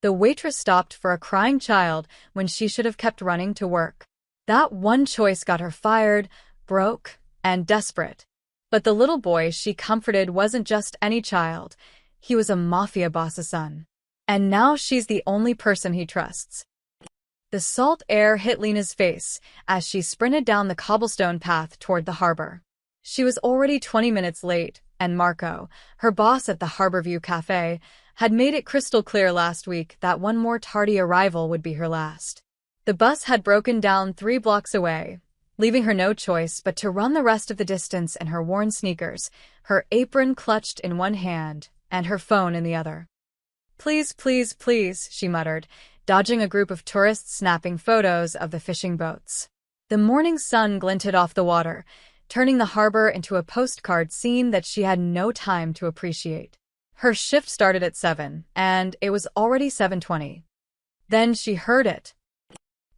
The waitress stopped for a crying child when she should have kept running to work. That one choice got her fired, broke, and desperate. But the little boy she comforted wasn't just any child. He was a mafia boss's son. And now she's the only person he trusts. The salt air hit Lena's face as she sprinted down the cobblestone path toward the harbor. She was already 20 minutes late, and Marco, her boss at the Harborview Cafe, had made it crystal clear last week that one more tardy arrival would be her last. The bus had broken down 3 blocks away, leaving her no choice but to run the rest of the distance in her worn sneakers, her apron clutched in one hand and her phone in the other. "Please, please, please," she muttered, dodging a group of tourists snapping photos of the fishing boats. The morning sun glinted off the water, turning the harbor into a postcard scene that she had no time to appreciate. Her shift started at 7, and it was already 7:20. Then she heard it.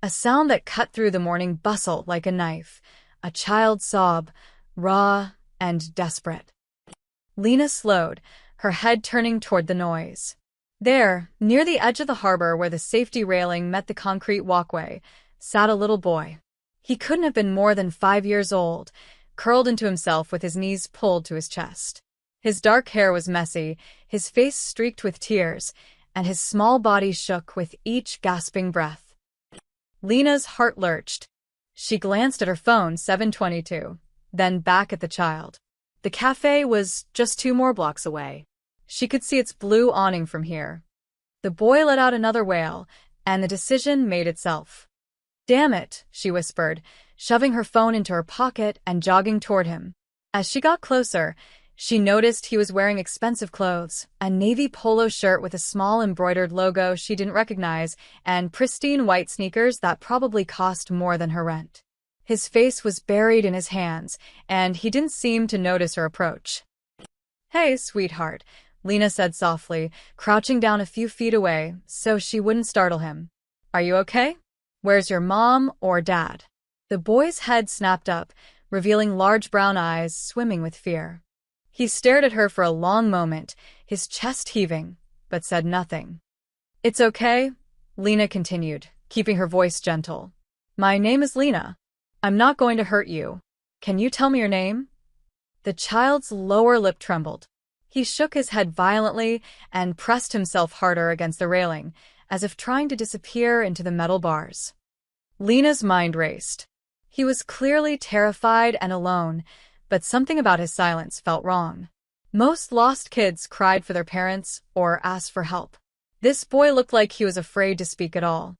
A sound that cut through the morning bustle like a knife, a child's sob, raw and desperate. Lena slowed, her head turning toward the noise. There, near the edge of the harbor where the safety railing met the concrete walkway, sat a little boy. He couldn't have been more than 5 years old, curled into himself with his knees pulled to his chest. His dark hair was messy, his face streaked with tears, and his small body shook with each gasping breath. Lena's heart lurched. She glanced at her phone, 7:22, then back at the child. The cafe was just 2 more blocks away. She could see its blue awning from here. The boy let out another wail, and the decision made itself. "Damn it," she whispered, shoving her phone into her pocket and jogging toward him. As she got closer, she noticed he was wearing expensive clothes, a navy polo shirt with a small embroidered logo she didn't recognize, and pristine white sneakers that probably cost more than her rent. His face was buried in his hands, and he didn't seem to notice her approach. "Hey, sweetheart," Lena said softly, crouching down a few feet away so she wouldn't startle him. "Are you okay? Where's your mom or dad?" The boy's head snapped up, revealing large brown eyes swimming with fear. He stared at her for a long moment, his chest heaving, but said nothing. "It's okay," Lena continued, keeping her voice gentle. "My name is Lena. I'm not going to hurt you. Can you tell me your name?" The child's lower lip trembled. He shook his head violently and pressed himself harder against the railing, as if trying to disappear into the metal bars. Lena's mind raced. He was clearly terrified and alone, but something about his silence felt wrong. Most lost kids cried for their parents or asked for help. This boy looked like he was afraid to speak at all.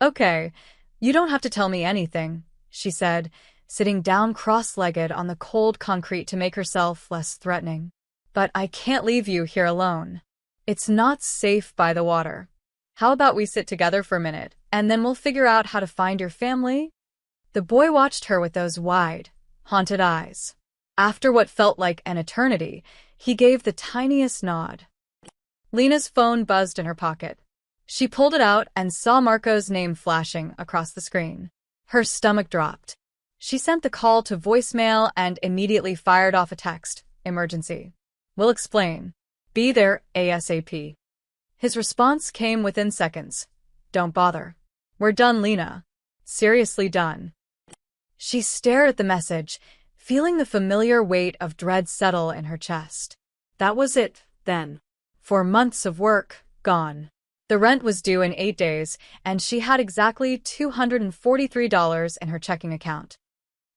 "Okay, you don't have to tell me anything," she said, sitting down cross-legged on the cold concrete to make herself less threatening. "But I can't leave you here alone. It's not safe by the water. How about we sit together for a minute, and then we'll figure out how to find your family?" The boy watched her with those wide, haunted eyes. After what felt like an eternity, he gave the tiniest nod. Lena's phone buzzed in her pocket. She pulled it out and saw Marco's name flashing across the screen. Her stomach dropped. She sent the call to voicemail and immediately fired off a text, "Emergency. We'll explain. Be there ASAP." His response came within seconds. "Don't bother. We're done, Lena. Seriously done." She stared at the message, feeling the familiar weight of dread settle in her chest. That was it, then. 4 months of work, gone. The rent was due in 8 days, and she had exactly $243 in her checking account.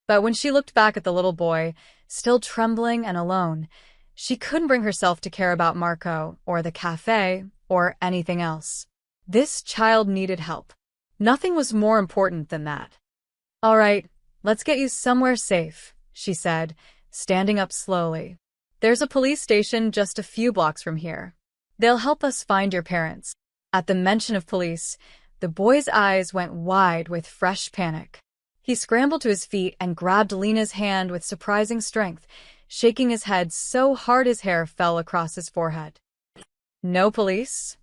But when she looked back at the little boy, still trembling and alone, she couldn't bring herself to care about Marco or the cafe or anything else. This child needed help. Nothing was more important than that. "All right, let's get you somewhere safe," she said, standing up slowly. "There's a police station just a few blocks from here. They'll help us find your parents." At the mention of police, the boy's eyes went wide with fresh panic. He scrambled to his feet and grabbed Lena's hand with surprising strength, shaking his head so hard his hair fell across his forehead. "No police?"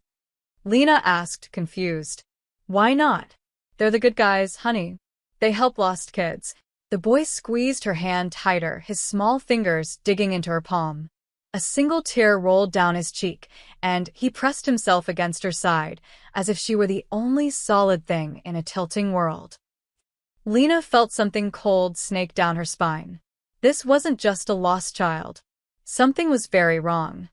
Lena asked, confused. "Why not? They're the good guys, honey. They help lost kids." The boy squeezed her hand tighter, his small fingers digging into her palm. A single tear rolled down his cheek, and he pressed himself against her side, as if she were the only solid thing in a tilting world. Lena felt something cold snake down her spine. This wasn't just a lost child. Something was very wrong.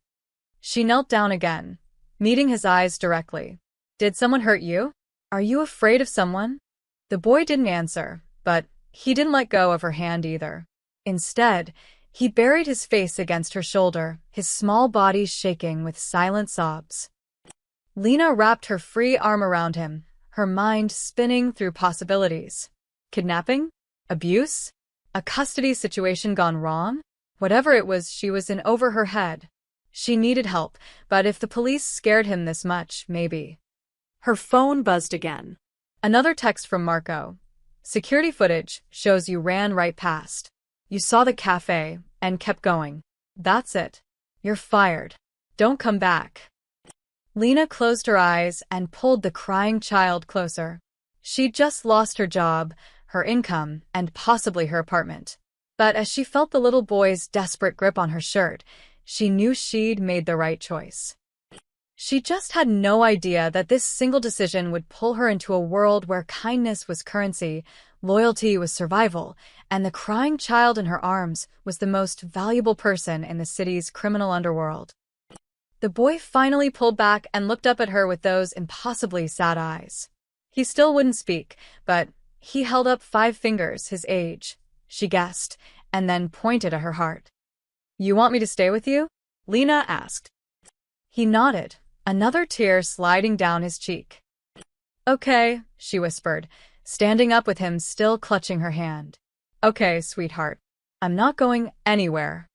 She knelt down again, meeting his eyes directly. "Did someone hurt you? Are you afraid of someone?" The boy didn't answer, but he didn't let go of her hand either. Instead, he buried his face against her shoulder, his small body shaking with silent sobs. Lena wrapped her free arm around him, her mind spinning through possibilities. Kidnapping? Abuse? A custody situation gone wrong? Whatever it was, she was in over her head. She needed help, but if the police scared him this much, maybe. Her phone buzzed again. Another text from Marco. "Security footage shows you ran right past. You saw the cafe and kept going. That's it. You're fired. Don't come back." Lena closed her eyes and pulled the crying child closer. She'd just lost her job, her income, and possibly her apartment. But as she felt the little boy's desperate grip on her shirt, she knew she'd made the right choice. She just had no idea that this single decision would pull her into a world where kindness was currency, loyalty was survival, and the crying child in her arms was the most valuable person in the city's criminal underworld. The boy finally pulled back and looked up at her with those impossibly sad eyes. He still wouldn't speak, but he held up 5 fingers, his age, she guessed, and then pointed at her heart. "You want me to stay with you?" Lena asked. He nodded, another tear sliding down his cheek. "Okay," she whispered, standing up with him still clutching her hand. "Okay, sweetheart. I'm not going anywhere."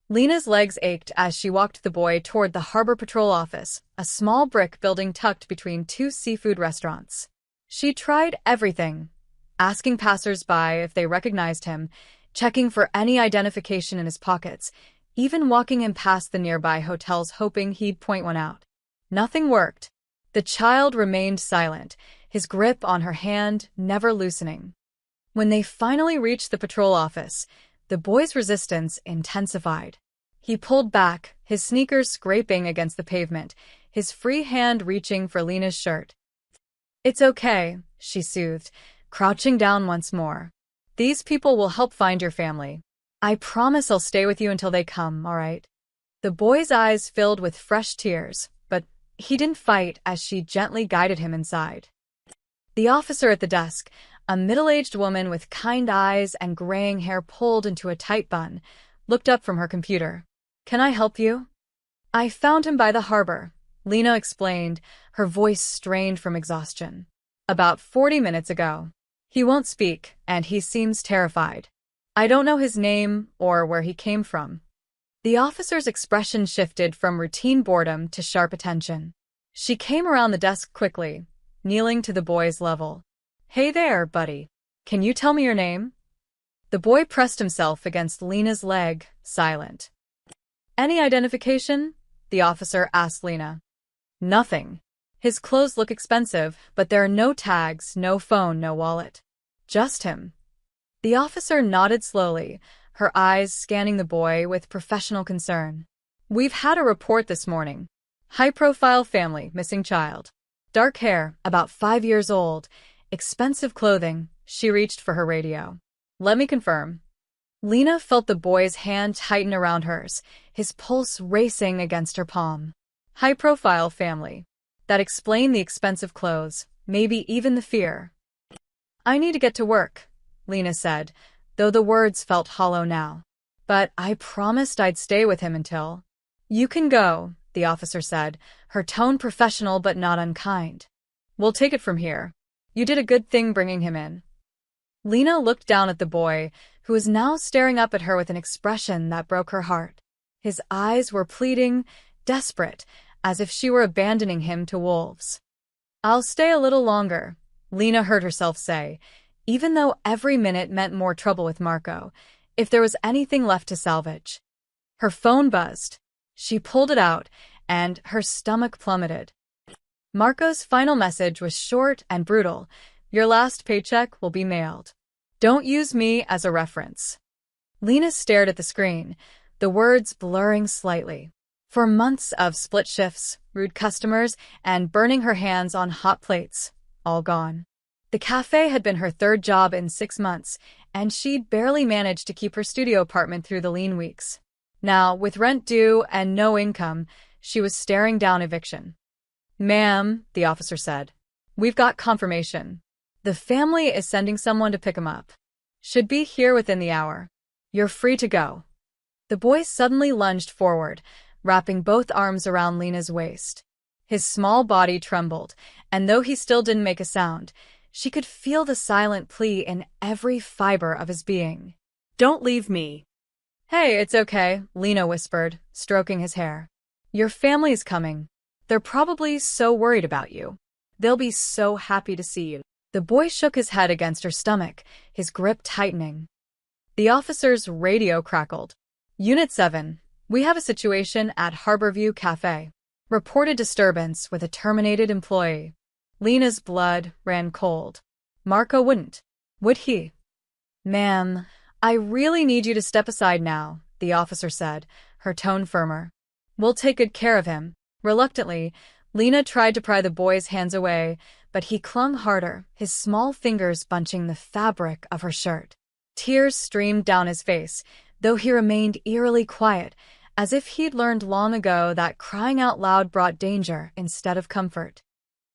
Lena's legs ached as she walked the boy toward the Harbor Patrol office, a small brick building tucked between 2 seafood restaurants. She tried everything, asking passers-by if they recognized him, checking for any identification in his pockets, even walking him past the nearby hotels hoping he'd point one out. Nothing worked. The child remained silent, his grip on her hand never loosening. When they finally reached the patrol office, the boy's resistance intensified. He pulled back, his sneakers scraping against the pavement, his free hand reaching for Lena's shirt. "It's okay," she soothed, crouching down once more. "These people will help find your family. I promise I'll stay with you until they come, all right?" The boy's eyes filled with fresh tears, but he didn't fight as she gently guided him inside. The officer at the desk, a middle-aged woman with kind eyes and graying hair pulled into a tight bun, looked up from her computer. "Can I help you?" "I found him by the harbor," Lena explained, her voice strained from exhaustion. "About 40 minutes ago. He won't speak, and he seems terrified. I don't know his name or where he came from." The officer's expression shifted from routine boredom to sharp attention. She came around the desk quickly, kneeling to the boy's level. "Hey there, buddy. Can you tell me your name?" The boy pressed himself against Lena's leg, silent. "Any identification?" the officer asked Lena. "Nothing. His clothes look expensive, but there are no tags, no phone, no wallet. Just him." The officer nodded slowly, her eyes scanning the boy with professional concern. "We've had a report this morning. High-profile family, missing child. Dark hair, about 5 years old. Expensive clothing." She reached for her radio. "Let me confirm." Lena felt the boy's hand tighten around hers, his pulse racing against her palm. High-profile family. That explained the expensive clothes, maybe even the fear. "I need to get to work," Lena said, though the words felt hollow now. "But I promised I'd stay with him until—" "You can go," the officer said, her tone professional but not unkind. "We'll take it from here. You did a good thing bringing him in." Lena looked down at the boy, who was now staring up at her with an expression that broke her heart. His eyes were pleading, desperate, as if she were abandoning him to wolves. "I'll stay a little longer," Lena heard herself say, even though every minute meant more trouble with Marco, if there was anything left to salvage. Her phone buzzed. She pulled it out, and her stomach plummeted. Marco's final message was short and brutal. "Your last paycheck will be mailed. Don't use me as a reference." Lena stared at the screen, the words blurring slightly. For months of split shifts, rude customers, and burning her hands on hot plates, all gone. The cafe had been her third job in 6 months, and she'd barely managed to keep her studio apartment through the lean weeks. Now, with rent due and no income, she was staring down eviction. "Ma'am," the officer said, "we've got confirmation. The family is sending someone to pick 'em up. Should be here within the hour. You're free to go." The boy suddenly lunged forward, wrapping both arms around Lena's waist. His small body trembled, and though he still didn't make a sound, she could feel the silent plea in every fiber of his being. "Don't leave me." "Hey, it's okay," Lena whispered, stroking his hair. "Your family's coming. They're probably so worried about you. They'll be so happy to see you." The boy shook his head against her stomach, his grip tightening. The officer's radio crackled. "Unit 7, we have a situation at Harborview Cafe. Reported disturbance with a terminated employee." Lena's blood ran cold. Marco wouldn't, would he? "Ma'am, I really need you to step aside now," the officer said, her tone firmer. "We'll take good care of him." Reluctantly, Lena tried to pry the boy's hands away, but he clung harder, his small fingers bunching the fabric of her shirt. Tears streamed down his face, though he remained eerily quiet, as if he'd learned long ago that crying out loud brought danger instead of comfort.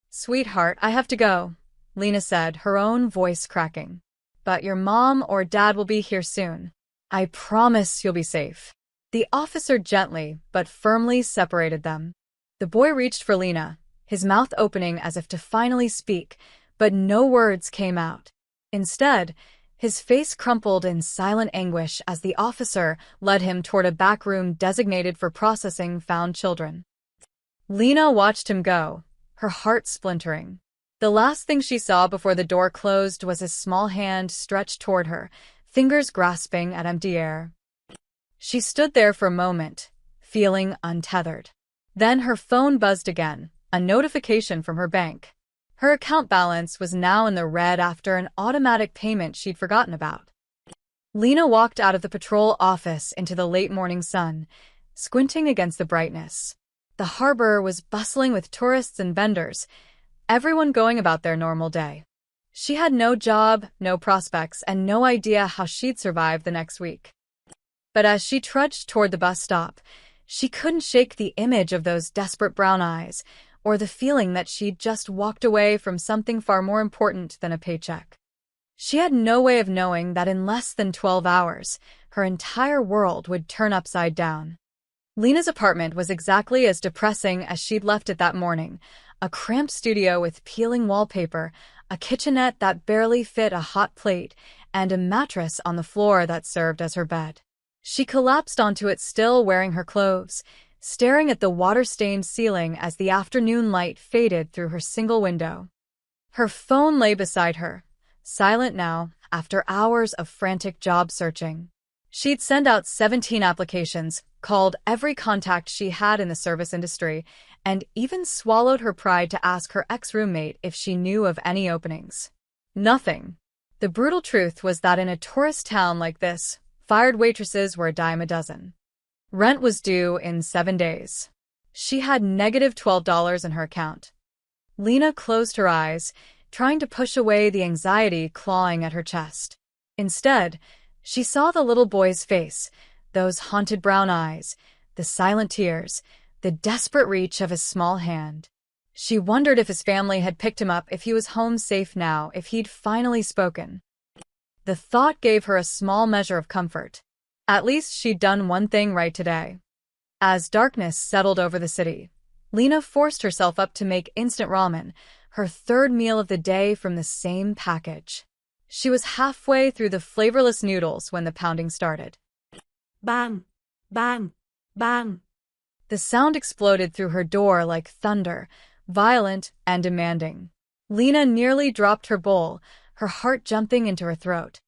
"Sweetheart, I have to go," Lena said, her own voice cracking. "But your mom or dad will be here soon. I promise you'll be safe." The officer gently but firmly separated them. The boy reached for Lena, his mouth opening as if to finally speak, but no words came out. Instead, his face crumpled in silent anguish as the officer led him toward a back room designated for processing found children. Lena watched him go, her heart splintering. The last thing she saw before the door closed was his small hand stretched toward her, fingers grasping at empty air. She stood there for a moment, feeling untethered. Then her phone buzzed again, a notification from her bank. Her account balance was now in the red after an automatic payment she'd forgotten about. Lena walked out of the patrol office into the late morning sun, squinting against the brightness. The harbor was bustling with tourists and vendors, everyone going about their normal day. She had no job, no prospects, and no idea how she'd survive the next week. But as she trudged toward the bus stop, she couldn't shake the image of those desperate brown eyes, or the feeling that she'd just walked away from something far more important than a paycheck. She had no way of knowing that in less than 12 hours, her entire world would turn upside down. Lena's apartment was exactly as depressing as she'd left it that morning, a cramped studio with peeling wallpaper, a kitchenette that barely fit a hot plate, and a mattress on the floor that served as her bed. She collapsed onto it, still wearing her clothes, staring at the water-stained ceiling as the afternoon light faded through her single window. Her phone lay beside her, silent now after hours of frantic job searching. She'd sent out 17 applications, called every contact she had in the service industry, and even swallowed her pride to ask her ex-roommate if she knew of any openings. Nothing. The brutal truth was that in a tourist town like this, fired waitresses were a dime a dozen. Rent was due in 7 days. She had negative $12 in her account. Lena closed her eyes, trying to push away the anxiety clawing at her chest. Instead, she saw the little boy's face, those haunted brown eyes, the silent tears, the desperate reach of his small hand. She wondered if his family had picked him up, if he was home safe now, if he'd finally spoken. The thought gave her a small measure of comfort. At least she'd done one thing right today. As darkness settled over the city, Lena forced herself up to make instant ramen, her third meal of the day from the same package. She was halfway through the flavorless noodles when the pounding started. Bang! Bang! Bang! The sound exploded through her door like thunder, violent and demanding. Lena nearly dropped her bowl, her heart jumping into her throat.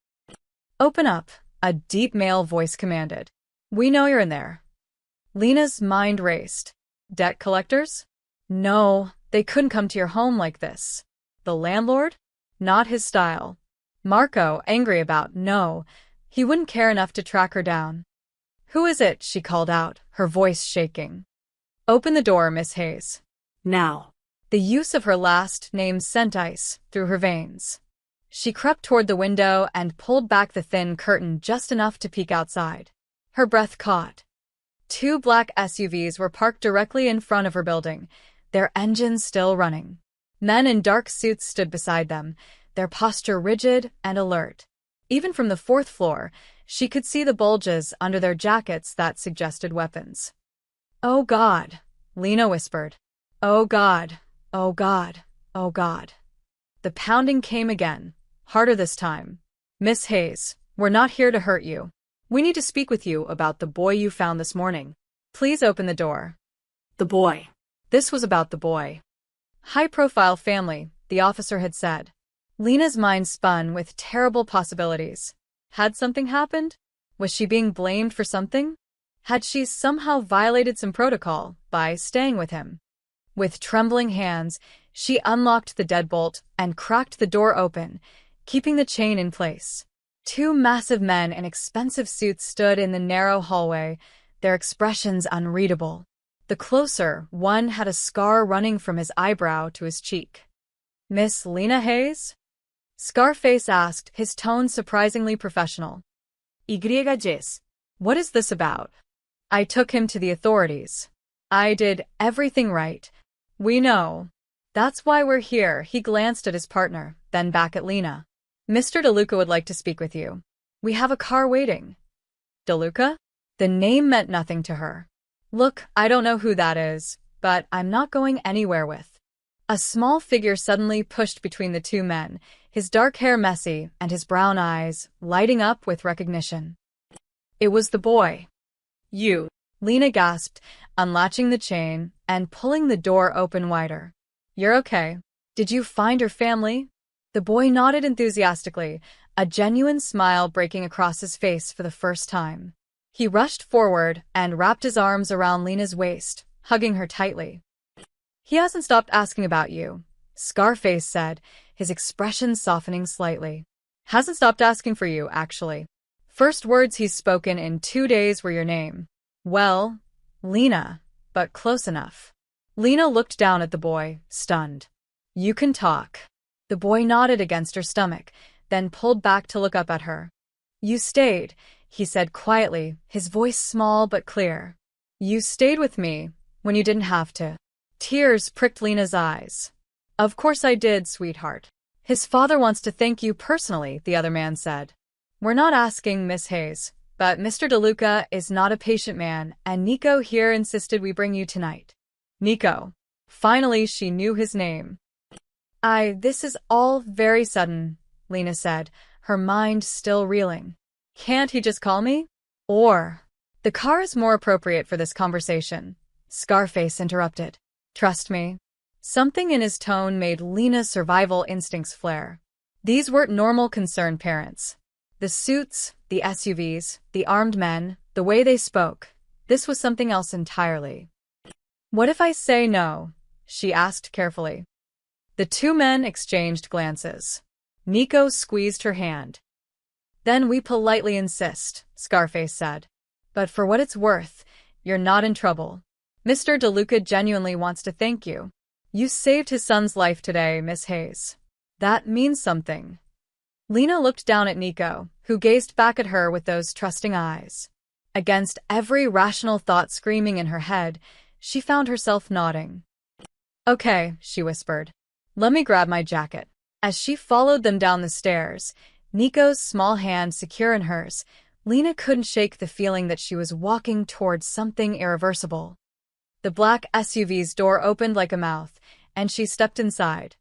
"Open up," a deep male voice commanded. "We know you're in there." Lena's mind raced. Debt collectors? No, they couldn't come to your home like this. The landlord? Not his style. Marco, angry about? No, he wouldn't care enough to track her down. "Who is it?" she called out, her voice shaking. "Open the door, Miss Hayes." Now. The use of her last name sent ice through her veins. She crept toward the window and pulled back the thin curtain just enough to peek outside. Her breath caught. 2 black SUVs were parked directly in front of her building, their engines still running. Men in dark suits stood beside them, their posture rigid and alert. Even from the 4th floor, she could see the bulges under their jackets that suggested weapons. "Oh God," Lena whispered. "Oh God, oh God, oh God." The pounding came again, harder this time. "Miss Hayes, we're not here to hurt you. We need to speak with you about the boy you found this morning. Please open the door." The boy. This was about the boy. High-profile family, the officer had said. Lena's mind spun with terrible possibilities. Had something happened? Was she being blamed for something? Had she somehow violated some protocol by staying with him? With trembling hands, she unlocked the deadbolt and cracked the door open, keeping the chain in place. 2 massive men in expensive suits stood in the narrow hallway, their expressions unreadable. The closer one had a scar running from his eyebrow to his cheek. "Miss Lena Hayes?" Scarface asked, his tone surprisingly professional. Yjes. "What is this about?" "I took him to the authorities. I did everything right. We know. That's why we're here." He glanced at his partner, then back at Lena. "Mr. DeLuca would like to speak with you. We have a car waiting." DeLuca? The name meant nothing to her. "Look, I don't know who that is, but I'm not going anywhere with." A small figure suddenly pushed between the 2 men, his dark hair messy and his brown eyes lighting up with recognition. It was the boy. You. Lena gasped, unlatching the chain and pulling the door open wider. "You're okay. Did you find your family?" The boy nodded enthusiastically, a genuine smile breaking across his face for the first time. He rushed forward and wrapped his arms around Lena's waist, hugging her tightly. "He hasn't stopped asking about you," Scarface said, his expression softening slightly. "Hasn't stopped asking for you, actually. First words he's spoken in 2 days were your name." "Well, Lena, but close enough." Lena looked down at the boy, stunned. "You can talk." The boy nodded against her stomach, then pulled back to look up at her. "You stayed," he said quietly, his voice small but clear. "You stayed with me when you didn't have to." Tears pricked Lena's eyes. "Of course I did, sweetheart. His father wants to thank you personally," the other man said. "We're not asking, Miss Hayes, but Mr. DeLuca is not a patient man, and Nico here insisted we bring you tonight." Nico. Finally, she knew his name. This is all very sudden," Lena said, her mind still reeling. "Can't he just call me? Or—" "The car is more appropriate for this conversation," Scarface interrupted. "Trust me." Something in his tone made Lena's survival instincts flare. These weren't normal concerned parents. The suits, the SUVs, the armed men, the way they spoke. This was something else entirely. "What if I say no?" she asked carefully. The 2 men exchanged glances. Nico squeezed her hand. "Then we politely insist," Scarface said. "But for what it's worth, you're not in trouble. Mr. DeLuca genuinely wants to thank you. You saved his son's life today, Miss Hayes. That means something." Lena looked down at Nico, who gazed back at her with those trusting eyes. Against every rational thought screaming in her head, she found herself nodding. "Okay," she whispered. "Let me grab my jacket." As she followed them down the stairs, Nico's small hand secure in hers, Lena couldn't shake the feeling that she was walking towards something irreversible. The black SUV's door opened like a mouth, and she stepped inside.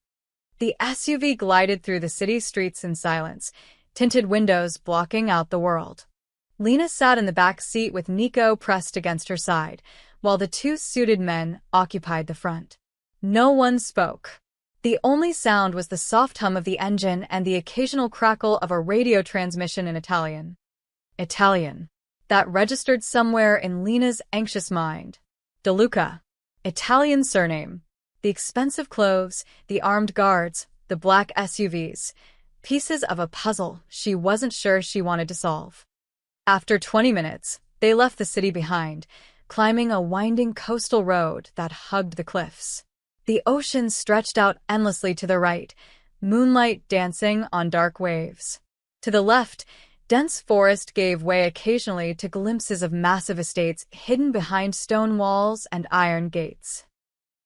The SUV glided through the city streets in silence, tinted windows blocking out the world. Lena sat in the back seat with Nico pressed against her side, while the 2 suited men occupied the front. No one spoke. The only sound was the soft hum of the engine and the occasional crackle of a radio transmission in Italian. Italian. That registered somewhere in Lena's anxious mind. DeLuca. Italian surname. The expensive clothes, the armed guards, the black SUVs. Pieces of a puzzle she wasn't sure she wanted to solve. After 20 minutes, They left the city behind, climbing a winding coastal road that hugged the cliffs. The ocean stretched out endlessly to the right, moonlight dancing on dark waves. To the left, dense forest gave way occasionally to glimpses of massive estates hidden behind stone walls and iron gates.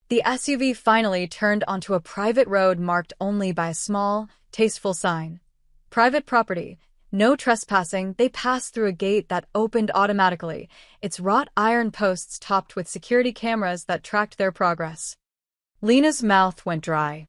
The SUV finally turned onto a private road marked only by a small, tasteful sign. Private property. No trespassing. They passed through a gate that opened automatically, its wrought iron posts topped with security cameras that tracked their progress. Lena's mouth went dry.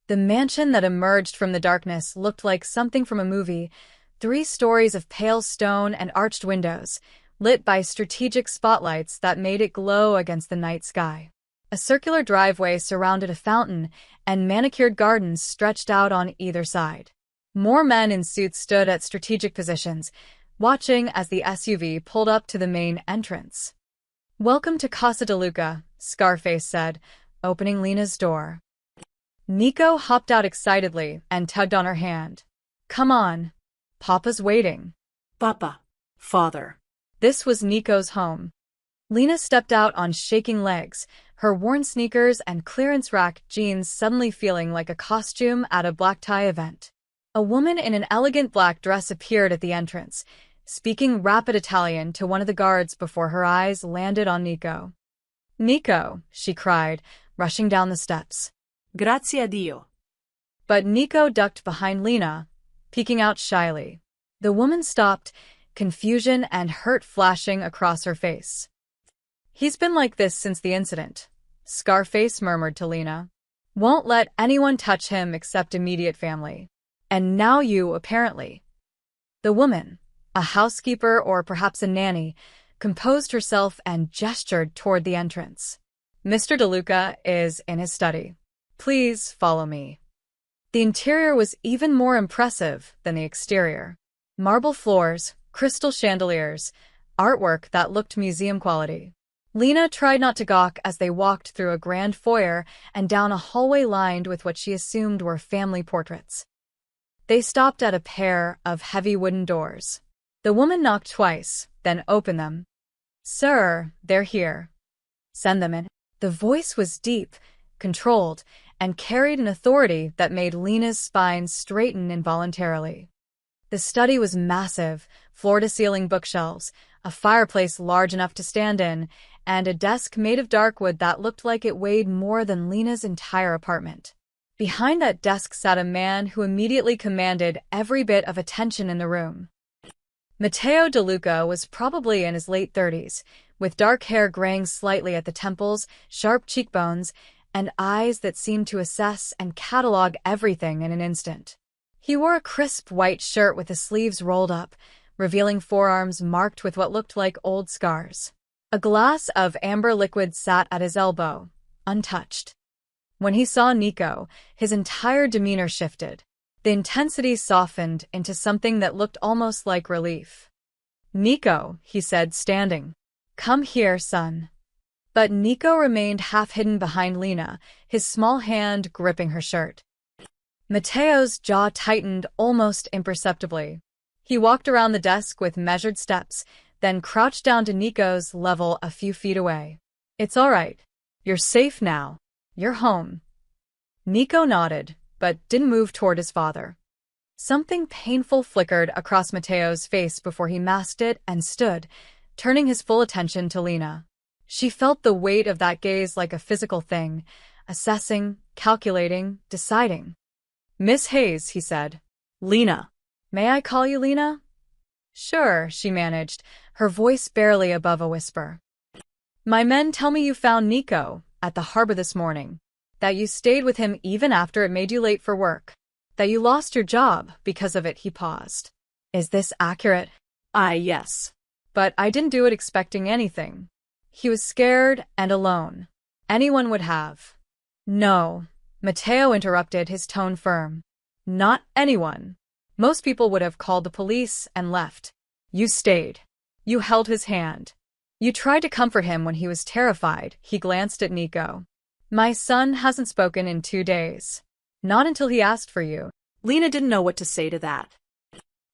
The mansion that emerged from the darkness looked like something from a movie, 3 stories of pale stone and arched windows, lit by strategic spotlights that made it glow against the night sky. A circular driveway surrounded a fountain, and manicured gardens stretched out on either side. More men in suits stood at strategic positions, watching as the SUV pulled up to the main entrance. "Welcome to Casa de Luca," Scarface said, opening Lena's door. Nico hopped out excitedly and tugged on her hand. "Come on. Papa's waiting." Papa. Father. This was Nico's home. Lena stepped out on shaking legs, her worn sneakers and clearance rack jeans suddenly feeling like a costume at a black tie event. A woman in an elegant black dress appeared at the entrance, speaking rapid Italian to one of the guards before her eyes landed on Nico. "Nico," she cried, rushing down the steps. Grazie a Dio. But Nico ducked behind Lena, peeking out shyly. The woman stopped, confusion and hurt flashing across her face. "He's been like this since the incident," Scarface murmured to Lena. "Won't let anyone touch him except immediate family. And now you, apparently." The woman, a housekeeper or perhaps a nanny, composed herself and gestured toward the entrance. "Mr. DeLuca is in his study. Please follow me." The interior was even more impressive than the exterior. Marble floors, crystal chandeliers, artwork that looked museum quality. Lena tried not to gawk as they walked through a grand foyer and down a hallway lined with what she assumed were family portraits. They stopped at a pair of heavy wooden doors. The woman knocked twice, then opened them. "Sir, they're here." "Send them in." The voice was deep, controlled, and carried an authority that made Lena's spine straighten involuntarily. The study was massive, floor-to-ceiling bookshelves, a fireplace large enough to stand in, and a desk made of dark wood that looked like it weighed more than Lena's entire apartment. Behind that desk sat a man who immediately commanded every bit of attention in the room. Matteo DeLuca was probably in his late 30s, with dark hair graying slightly at the temples, sharp cheekbones, and eyes that seemed to assess and catalog everything in an instant. He wore a crisp white shirt with the sleeves rolled up, revealing forearms marked with what looked like old scars. A glass of amber liquid sat at his elbow, untouched. When he saw Nico, his entire demeanor shifted. The intensity softened into something that looked almost like relief. "Nico," he said, standing. "Come here, son." But Nico remained half-hidden behind Lena, his small hand gripping her shirt. Matteo's jaw tightened almost imperceptibly. He walked around the desk with measured steps, then crouched down to Nico's level a few feet away. "It's all right. You're safe now. You're home." Nico nodded, but didn't move toward his father. Something painful flickered across Matteo's face before he masked it and stood, turning his full attention to Lena. She felt the weight of that gaze like a physical thing, assessing, calculating, deciding. "Miss Hayes," he said. Lena. "May I call you Lena?" "Sure," she managed, her voice barely above a whisper. "My men tell me you found Nico at the harbor this morning, that you stayed with him even after it made you late for work, that you lost your job because of it." He paused. "Is this accurate?" Yes. "But I didn't do it expecting anything." He was scared and alone. Anyone would have. "No," Matteo interrupted, his tone firm. "Not anyone. Most people would have called the police and left. You stayed. You held his hand. You tried to comfort him when he was terrified." He glanced at Nico. "My son hasn't spoken in 2 days. Not until he asked for you." Lena didn't know what to say to that.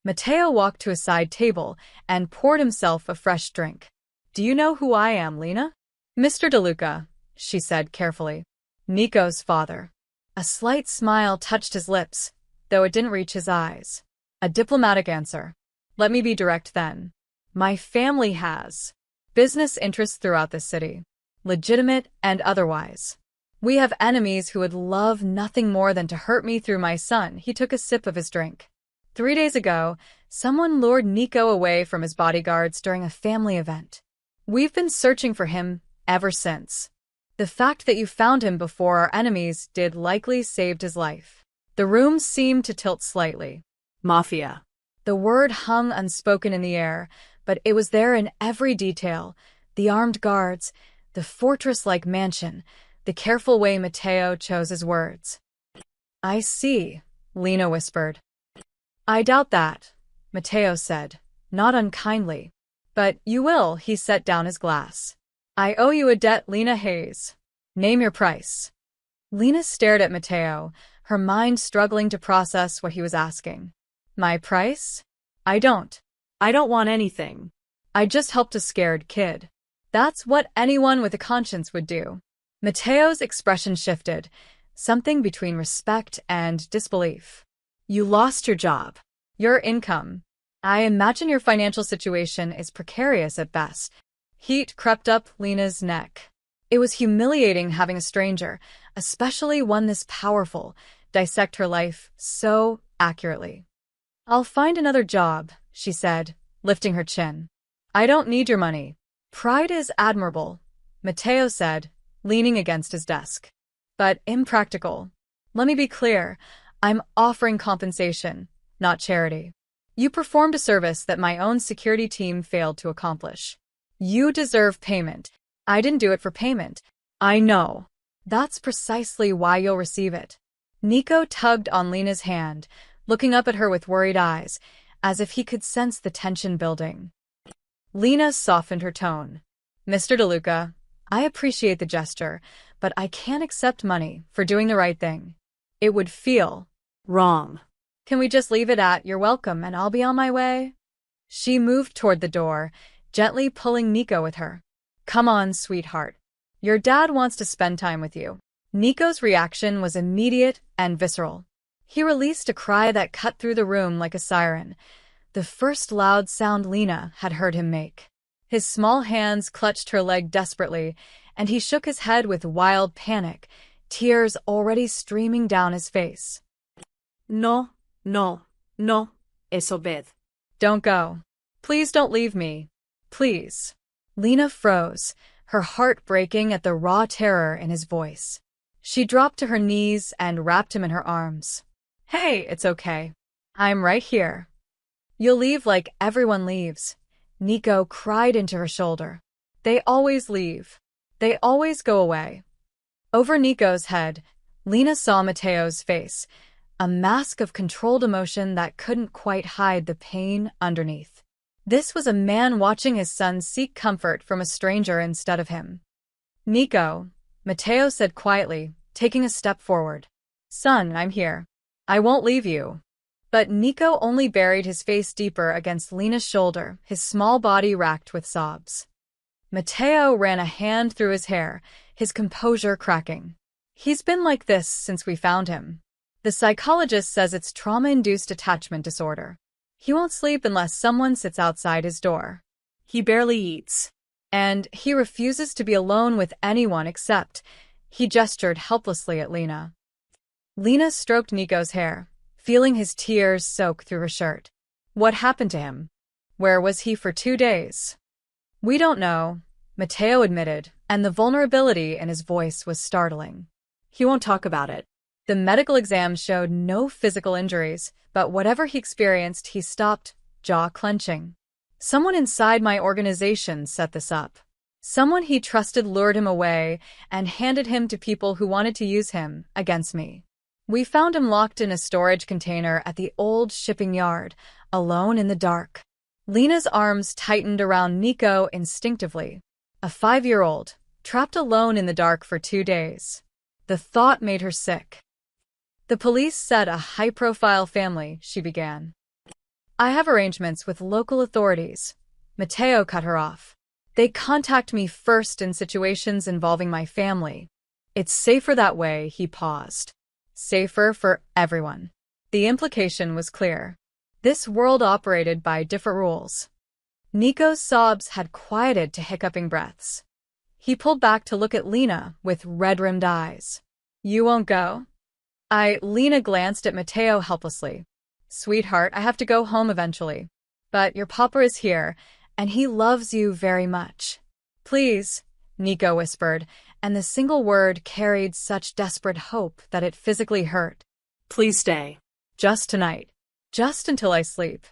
Mateo walked to a side table and poured himself a fresh drink. Do you know who I am, Lena? Mr. DeLuca, she said carefully. Nico's father. A slight smile touched his lips, though it didn't reach his eyes. A diplomatic answer. Let me be direct then. My family has business interests throughout the city, legitimate and otherwise. We have enemies who would love nothing more than to hurt me through my son. He took a sip of his drink. 3 days ago, someone lured Nico away from his bodyguards during a family event. We've been searching for him ever since. The fact that you found him before our enemies did likely saved his life. The room seemed to tilt slightly. Mafia. The word hung unspoken in the air, but it was there in every detail. The armed guards, the fortress-like mansion, the careful way Mateo chose his words. I see, Lena whispered. I doubt that, Mateo said, not unkindly. But you will, he set down his glass. I owe you a debt, Lena Hayes. Name your price. Lena stared at Mateo, her mind struggling to process what he was asking. My price? I don't want anything. I just helped a scared kid. That's what anyone with a conscience would do. Mateo's expression shifted, something between respect and disbelief. You lost your job. Your income. I imagine your financial situation is precarious at best. Heat crept up Lena's neck. It was humiliating having a stranger, especially one this powerful, dissect her life so accurately. I'll find another job, she said, lifting her chin. I don't need your money. Pride is admirable, Mateo said, leaning against his desk. But impractical. Let me be clear, I'm offering compensation, not charity. You performed a service that my own security team failed to accomplish. You deserve payment. I didn't do it for payment. I know. That's precisely why you'll receive it. Nico tugged on Lena's hand, looking up at her with worried eyes, as if he could sense the tension building. Lena softened her tone. Mr. DeLuca, I appreciate the gesture, but I can't accept money for doing the right thing. It would feel wrong. Can we just leave it at you're welcome and I'll be on my way? She moved toward the door, gently pulling Nico with her. Come on, sweetheart. Your dad wants to spend time with you. Nico's reaction was immediate and visceral. He released a cry that cut through the room like a siren, the first loud sound Lena had heard him make. His small hands clutched her leg desperately, and he shook his head with wild panic, tears already streaming down his face. No, eso ved. Don't go. Please don't leave me. Please. Lena froze, her heart breaking at the raw terror in his voice. She dropped to her knees and wrapped him in her arms. Hey, it's okay. I'm right here. You'll leave like everyone leaves. Nico cried into her shoulder. They always leave. They always go away. Over Nico's head, Lena saw Mateo's face, a mask of controlled emotion that couldn't quite hide the pain underneath. This was a man watching his son seek comfort from a stranger instead of him. Nico, Mateo said quietly, taking a step forward. Son, I'm here. I won't leave you. But Nico only buried his face deeper against Lena's shoulder, his small body racked with sobs. Mateo ran a hand through his hair, his composure cracking. He's been like this since we found him. The psychologist says it's trauma-induced attachment disorder. He won't sleep unless someone sits outside his door. He barely eats. And he refuses to be alone with anyone except... He gestured helplessly at Lena. Lena stroked Nico's hair, feeling his tears soak through her shirt. What happened to him? Where was he for 2 days? We don't know, Mateo admitted, and the vulnerability in his voice was startling. He won't talk about it. The medical exam showed no physical injuries, but whatever he experienced, he stopped, jaw clenching. Someone inside my organization set this up. Someone he trusted lured him away and handed him to people who wanted to use him against me. We found him locked in a storage container at the old shipping yard, alone in the dark. Lena's arms tightened around Nico instinctively. A 5-year-old, trapped alone in the dark for 2 days. The thought made her sick. The police said a high-profile family, she began. I have arrangements with local authorities. Mateo cut her off. They contact me first in situations involving my family. It's safer that way, he paused. Safer for everyone. The implication was clear. This world operated by different rules. Nico's sobs had quieted to hiccuping breaths. He pulled back to look at Lena with red-rimmed eyes. You won't go? Lena glanced at Mateo helplessly. Sweetheart, I have to go home eventually. But your papa is here, and he loves you very much. Please, Nico whispered, and the single word carried such desperate hope that it physically hurt. Please stay. Just tonight. Just until I sleep.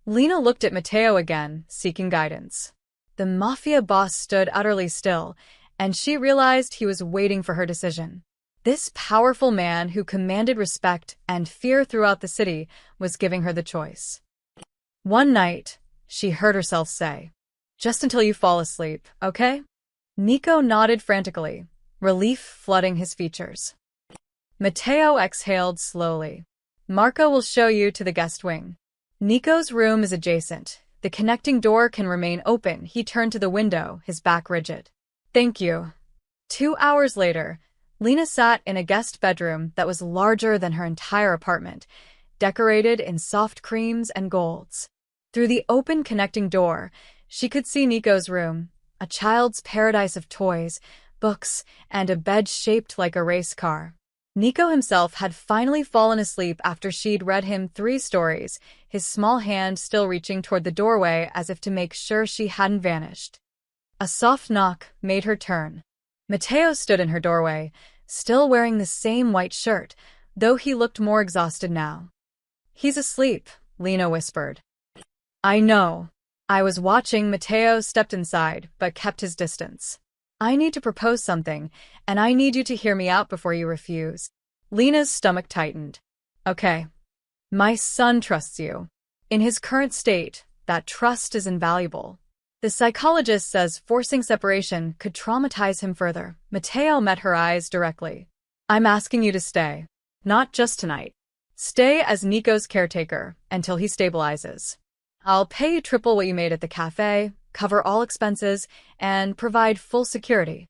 Lena looked at Mateo again, seeking guidance. The Mafia boss stood utterly still, and she realized he was waiting for her decision. This powerful man who commanded respect and fear throughout the city was giving her the choice. One night, she heard herself say, "Just until you fall asleep, okay?" Nico nodded frantically, relief flooding his features. Mateo exhaled slowly. Marco will show you to the guest wing. Nico's room is adjacent. The connecting door can remain open. He turned to the window, his back rigid. Thank you. 2 hours later, Lena sat in a guest bedroom that was larger than her entire apartment, decorated in soft creams and golds. Through the open connecting door, she could see Nico's room, a child's paradise of toys, books, and a bed shaped like a race car. Nico himself had finally fallen asleep after she'd read him 3 stories, his small hand still reaching toward the doorway as if to make sure she hadn't vanished. A soft knock made her turn. Mateo stood in her doorway, still wearing the same white shirt, though he looked more exhausted now. He's asleep, Lena whispered. I know. I was watching. Mateo stepped inside, but kept his distance. I need to propose something, and I need you to hear me out before you refuse. Lena's stomach tightened. Okay. My son trusts you. In his current state, that trust is invaluable. The psychologist says forcing separation could traumatize him further. Mateo met her eyes directly. I'm asking you to stay. Not just tonight. Stay as Nico's caretaker until he stabilizes. I'll pay you triple what you made at the cafe, cover all expenses, and provide full security.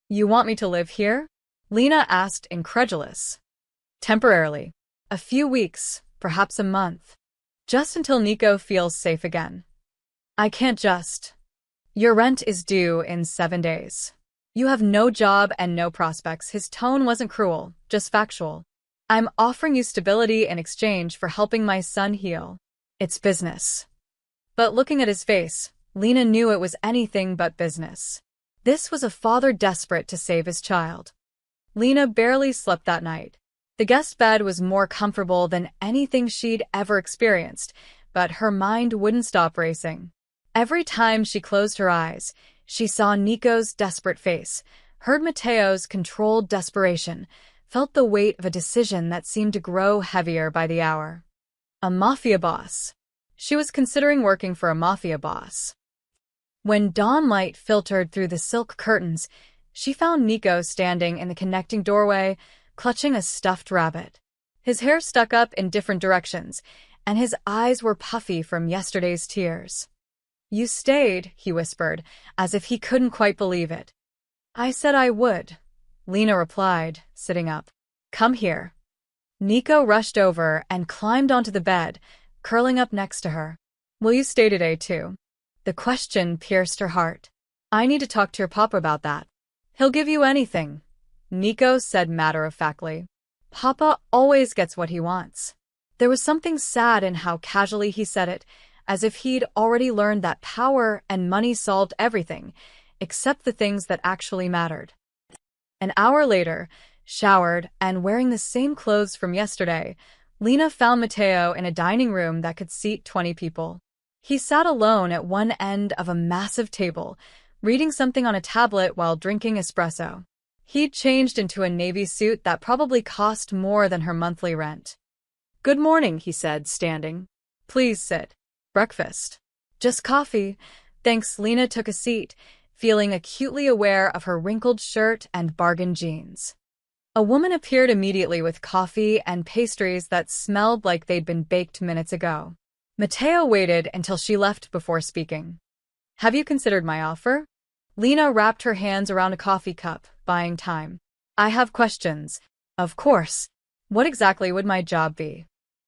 You want me to live here? Lena asked, incredulous. Temporarily. A few weeks, perhaps a month. Just until Nico feels safe again. I can't just. Your rent is due in 7 days. You have no job and no prospects. His tone wasn't cruel, just factual. I'm offering you stability in exchange for helping my son heal. It's business. But looking at his face, Lena knew it was anything but business. This was a father desperate to save his child. Lena barely slept that night. The guest bed was more comfortable than anything she'd ever experienced, but her mind wouldn't stop racing. Every time she closed her eyes, she saw Nico's desperate face, heard Mateo's controlled desperation, felt the weight of a decision that seemed to grow heavier by the hour. A mafia boss. She was considering working for a mafia boss. When dawn light filtered through the silk curtains, she found Nico standing in the connecting doorway, clutching a stuffed rabbit. His hair stuck up in different directions, and his eyes were puffy from yesterday's tears. You stayed, he whispered, as if he couldn't quite believe it. I said I would, Lena replied, sitting up. Come here. Nico rushed over and climbed onto the bed, curling up next to her. Will you stay today too? The question pierced her heart. I need to talk to your papa about that. He'll give you anything, Nico said matter-of-factly. Papa always gets what he wants. There was something sad in how casually he said it, as if he'd already learned that power and money solved everything, except the things that actually mattered. An hour later, showered and wearing the same clothes from yesterday, Lena found Mateo in a dining room that could seat 20 people. He sat alone at one end of a massive table, reading something on a tablet while drinking espresso. He'd changed into a navy suit that probably cost more than her monthly rent. Good morning, he said, standing. Please sit. Breakfast. Just coffee. Thanks. Lena took a seat, feeling acutely aware of her wrinkled shirt and bargain jeans. A woman appeared immediately with coffee and pastries that smelled like they'd been baked minutes ago. Mateo waited until she left before speaking. Have you considered my offer? Lena wrapped her hands around a coffee cup, buying time. I have questions. Of course. What exactly would my job be?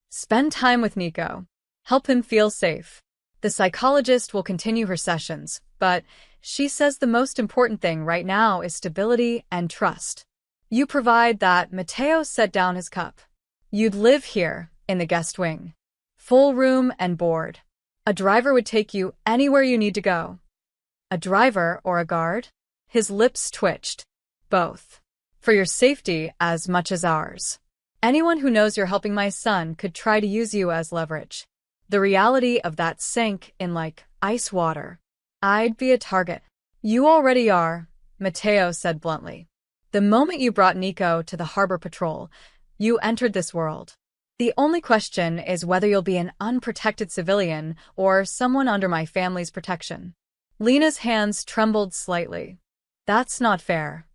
Spend time with Nico. Help him feel safe. The psychologist will continue her sessions, but she says the most important thing right now is stability and trust. You provide that. Mateo set down his cup. You'd live here, in the guest wing. Full room and board. A driver would take you anywhere you need to go. A driver or a guard? His lips twitched. Both. For your safety as much as ours. Anyone who knows you're helping my son could try to use you as leverage. The reality of that sank in like ice water. I'd be a target. You already are, Mateo said bluntly. The moment you brought Nico to the harbor patrol, you entered this world. The only question is whether you'll be an unprotected civilian or someone under my family's protection. Lena's hands trembled slightly. That's not fair.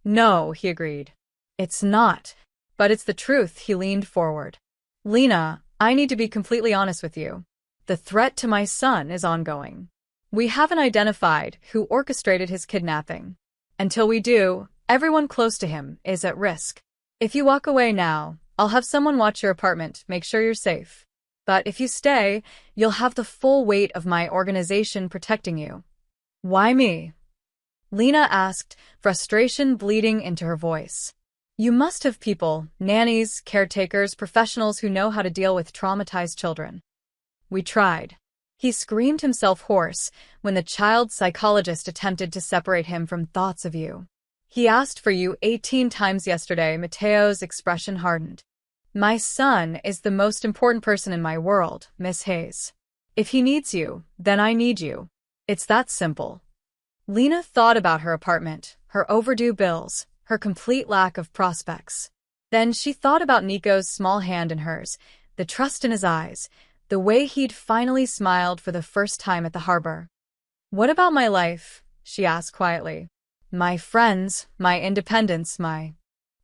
No, he agreed. It's not. But it's the truth. He leaned forward. Lena, I need to be completely honest with you. The threat to my son is ongoing. We haven't identified who orchestrated his kidnapping. Until we do, everyone close to him is at risk. If you walk away now, I'll have someone watch your apartment, make sure you're safe. But if you stay, you'll have the full weight of my organization protecting you. Why me? Lena asked, frustration bleeding into her voice. You must have people, nannies, caretakers, professionals who know how to deal with traumatized children. We tried. He screamed himself hoarse when the child psychologist attempted to separate him from thoughts of you. He asked for you 18 times yesterday. Mateo's expression hardened. My son is the most important person in my world, Miss Hayes. If he needs you, then I need you. It's that simple. Lena thought about her apartment, her overdue bills, her complete lack of prospects. Then she thought about Nico's small hand in hers, the trust in his eyes, the way he'd finally smiled for the first time at the harbor. What about my life? She asked quietly. My friends, my independence,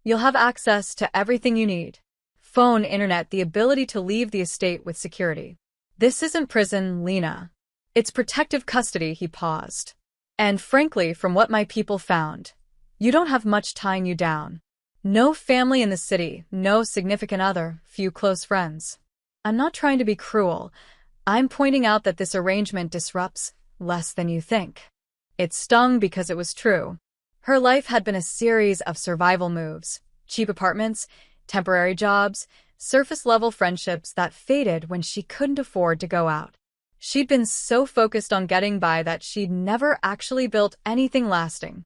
You'll have access to everything you need. Phone, internet, the ability to leave the estate with security. This isn't prison, Lena. It's protective custody. He paused. And frankly, from what my people found, you don't have much tying you down. No family in the city, no significant other, few close friends. I'm not trying to be cruel. I'm pointing out that this arrangement disrupts less than you think. It stung because it was true. Her life had been a series of survival moves, cheap apartments, temporary jobs, surface-level friendships that faded when she couldn't afford to go out. She'd been so focused on getting by that she'd never actually built anything lasting.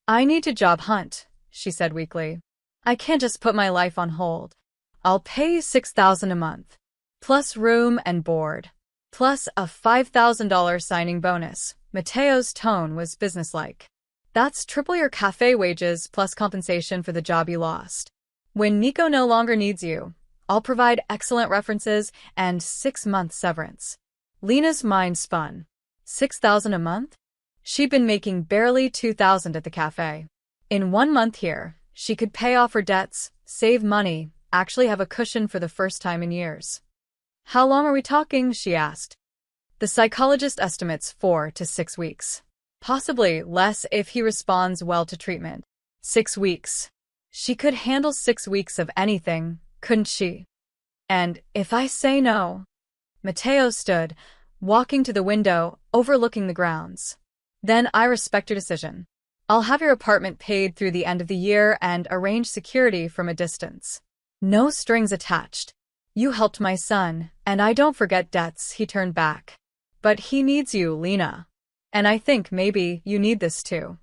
I need to job hunt, she said weakly. I can't just put my life on hold. I'll pay $6,000 a month, plus room and board, plus a $5,000 signing bonus. Mateo's tone was businesslike. That's triple your cafe wages plus compensation for the job you lost. When Nico no longer needs you, I'll provide excellent references and 6-month severance. Lena's mind spun. $6,000 a month? She'd been making barely $2,000 at the cafe. In 1 month here, she could pay off her debts, save money, actually have a cushion for the first time in years. How long are we talking? She asked. The psychologist estimates 4 to 6 weeks. Possibly less if he responds well to treatment. 6 weeks. She could handle 6 weeks of anything, couldn't she? And if I say no? Mateo stood, walking to the window, overlooking the grounds. Then I respect your decision. I'll have your apartment paid through the end of the year and arrange security from a distance. No strings attached. You helped my son, and I don't forget debts. He turned back. But he needs you, Lena. And I think maybe you need this too.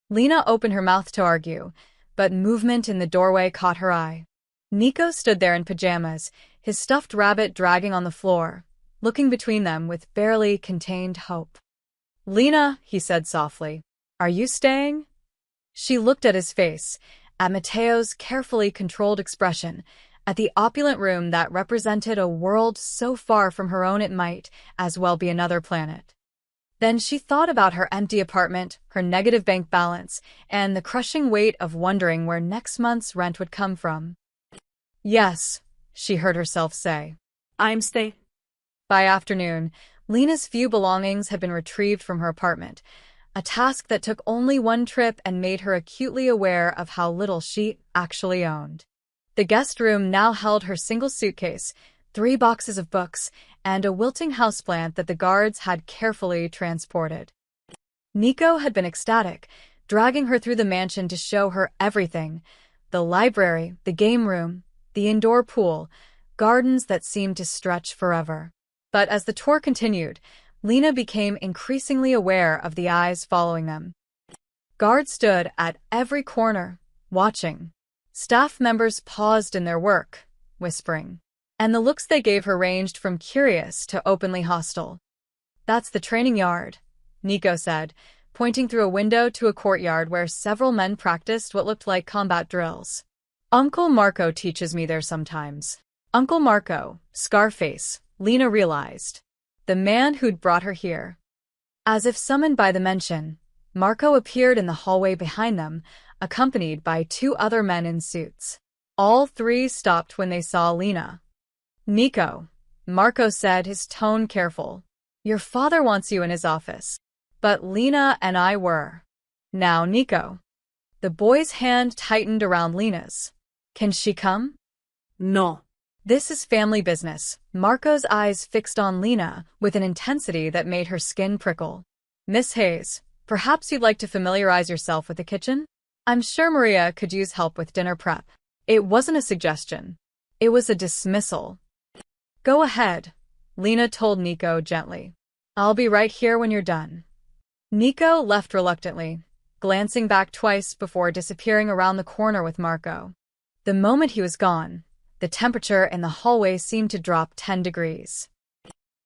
Lena opened her mouth to argue, but movement in the doorway caught her eye. Nico stood there in pajamas, his stuffed rabbit dragging on the floor, looking between them with barely contained hope. Lena, he said softly, are you staying? She looked at his face, at Mateo's carefully controlled expression, at the opulent room that represented a world so far from her own it might as well be another planet. Then she thought about her empty apartment, her negative bank balance, and the crushing weight of wondering where next month's rent would come from. Yes, she heard herself say. I'm stay. By afternoon, Lena's few belongings had been retrieved from her apartment, a task that took only one trip and made her acutely aware of how little she actually owned. The guest room now held her single suitcase, 3 boxes of books, and a wilting houseplant that the guards had carefully transported. Nico had been ecstatic, dragging her through the mansion to show her everything: the library, the game room, the indoor pool, gardens that seemed to stretch forever. But as the tour continued, Lena became increasingly aware of the eyes following them. Guards stood at every corner, watching. Staff members paused in their work, whispering. And the looks they gave her ranged from curious to openly hostile. "That's the training yard," Nico said, pointing through a window to a courtyard where several men practiced what looked like combat drills. "Uncle Marco teaches me there sometimes." Uncle Marco, Scarface, Lena realized. The man who'd brought her here. As if summoned by the mention, Marco appeared in the hallway behind them, accompanied by 2 other men in suits. All 3 stopped when they saw Lena. "Nico," Marco said, his tone careful. "Your father wants you in his office." But Lena and I were. "Now, Nico." The boy's hand tightened around Lena's. "Can she come?" No. "This is family business." Marco's eyes fixed on Lena with an intensity that made her skin prickle. "Miss Hayes, perhaps you'd like to familiarize yourself with the kitchen? I'm sure Maria could use help with dinner prep." It wasn't a suggestion. It was a dismissal. "Go ahead," Lena told Nico gently. "I'll be right here when you're done." Nico left reluctantly, glancing back twice before disappearing around the corner with Marco. The moment he was gone, the temperature in the hallway seemed to drop 10 degrees.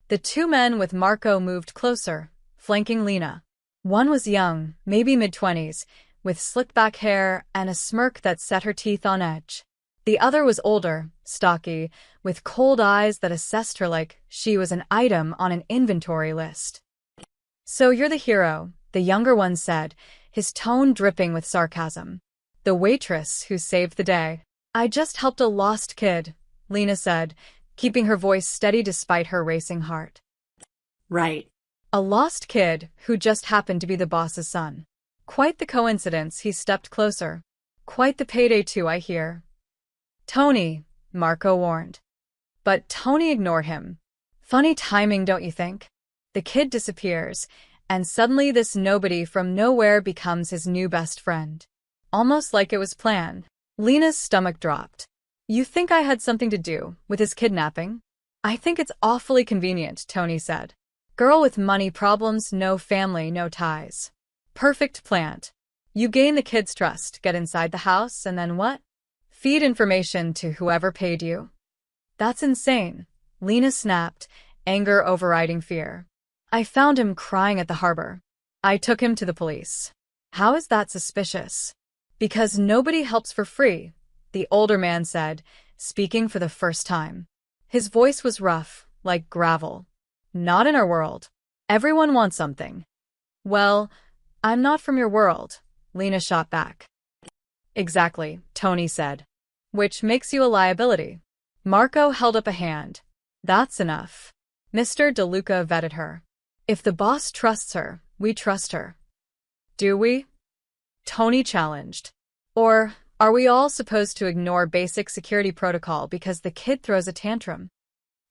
The 2 men with Marco moved closer, flanking Lena. One was young, maybe mid-20s, with slicked-back hair and a smirk that set her teeth on edge. The other was older, stocky, with cold eyes that assessed her like she was an item on an inventory list. "So you're the hero," the younger one said, his tone dripping with sarcasm. "The waitress who saved the day." "I just helped a lost kid," Lena said, keeping her voice steady despite her racing heart. Right. A lost kid who just happened to be the boss's son. Quite the coincidence. He stepped closer. "Quite the payday too, I hear." "Tony," Marco warned. But Tony ignored him. Funny timing, don't you think? The kid disappears, and suddenly this nobody from nowhere becomes his new best friend. Almost like it was planned. Lena's stomach dropped. "You think I had something to do with his kidnapping?" "I think it's awfully convenient," Tony said. "Girl with money problems, no family, no ties. Perfect plant. You gain the kid's trust, get inside the house, and then what? Feed information to whoever paid you." "That's insane," Lena snapped, anger overriding fear. "I found him crying at the harbor. I took him to the police." "How is that suspicious?" "Because nobody helps for free," the older man said, speaking for the first time. His voice was rough, like gravel. "Not in our world. Everyone wants something." "Well, I'm not from your world," Lena shot back. "Exactly," Tony said. "Which makes you a liability." Marco held up a hand. "That's enough." Mr. DeLuca vetted her. "If the boss trusts her, we trust her." "Do we?" Tony challenged. "Or are we all supposed to ignore basic security protocol because the kid throws a tantrum?"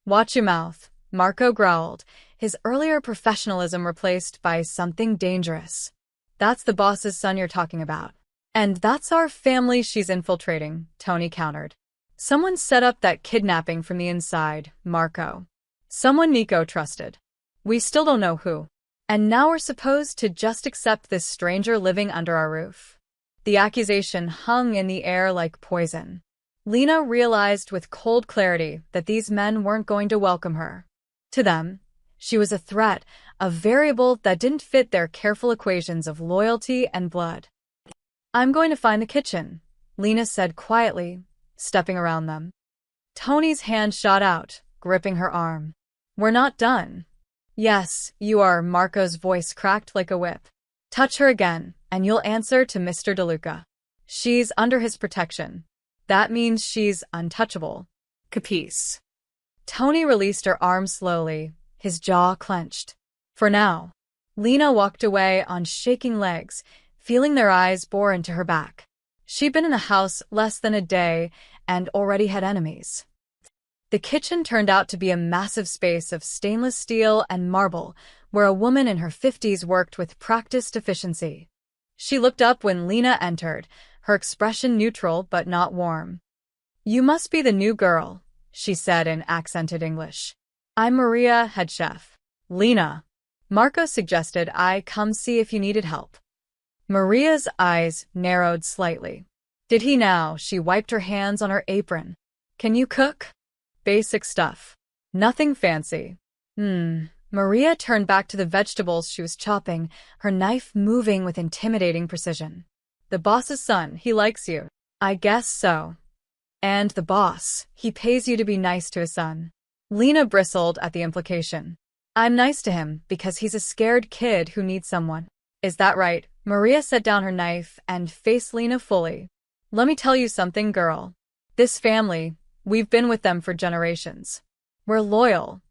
"Watch your mouth," Marco growled, his earlier professionalism replaced by something dangerous. "That's the boss's son you're talking about." "And that's our family she's infiltrating," Tony countered. "Someone set up that kidnapping from the inside, Marco. Someone Nico trusted. We still don't know who. And now we're supposed to just accept this stranger living under our roof." The accusation hung in the air like poison. Lena realized with cold clarity that these men weren't going to welcome her. To them, she was a threat, a variable that didn't fit their careful equations of loyalty and blood. "I'm going to find the kitchen," Lena said quietly, stepping around them. Tony's hand shot out, gripping her arm. "We're not done." "Yes, you are," Marco's voice cracked like a whip. "Touch her again, and you'll answer to Mr. DeLuca. She's under his protection. That means she's untouchable. Capice?" Tony released her arm slowly, his jaw clenched. For now. Lena walked away on shaking legs, feeling their eyes bore into her back. She'd been in the house less than a day and already had enemies. The kitchen turned out to be a massive space of stainless steel and marble, where a woman in her 50s worked with practiced efficiency. She looked up when Lena entered, her expression neutral but not warm. "You must be the new girl," she said in accented English. "I'm Maria, head chef." "Lena." Marco suggested I come see if you needed help. Maria's eyes narrowed slightly. Did he now? She wiped her hands on her apron. "Can you cook?" "Basic stuff. Nothing fancy." Maria turned back to the vegetables she was chopping, her knife moving with intimidating precision. "The boss's son, he likes you." "I guess so." "And the boss, he pays you to be nice to his son." Lena bristled at the implication. "I'm nice to him because he's a scared kid who needs someone." "Is that right?" Maria set down her knife and faced Lena fully. "Let me tell you something, girl. This family, we've been with them for generations. We're loyal.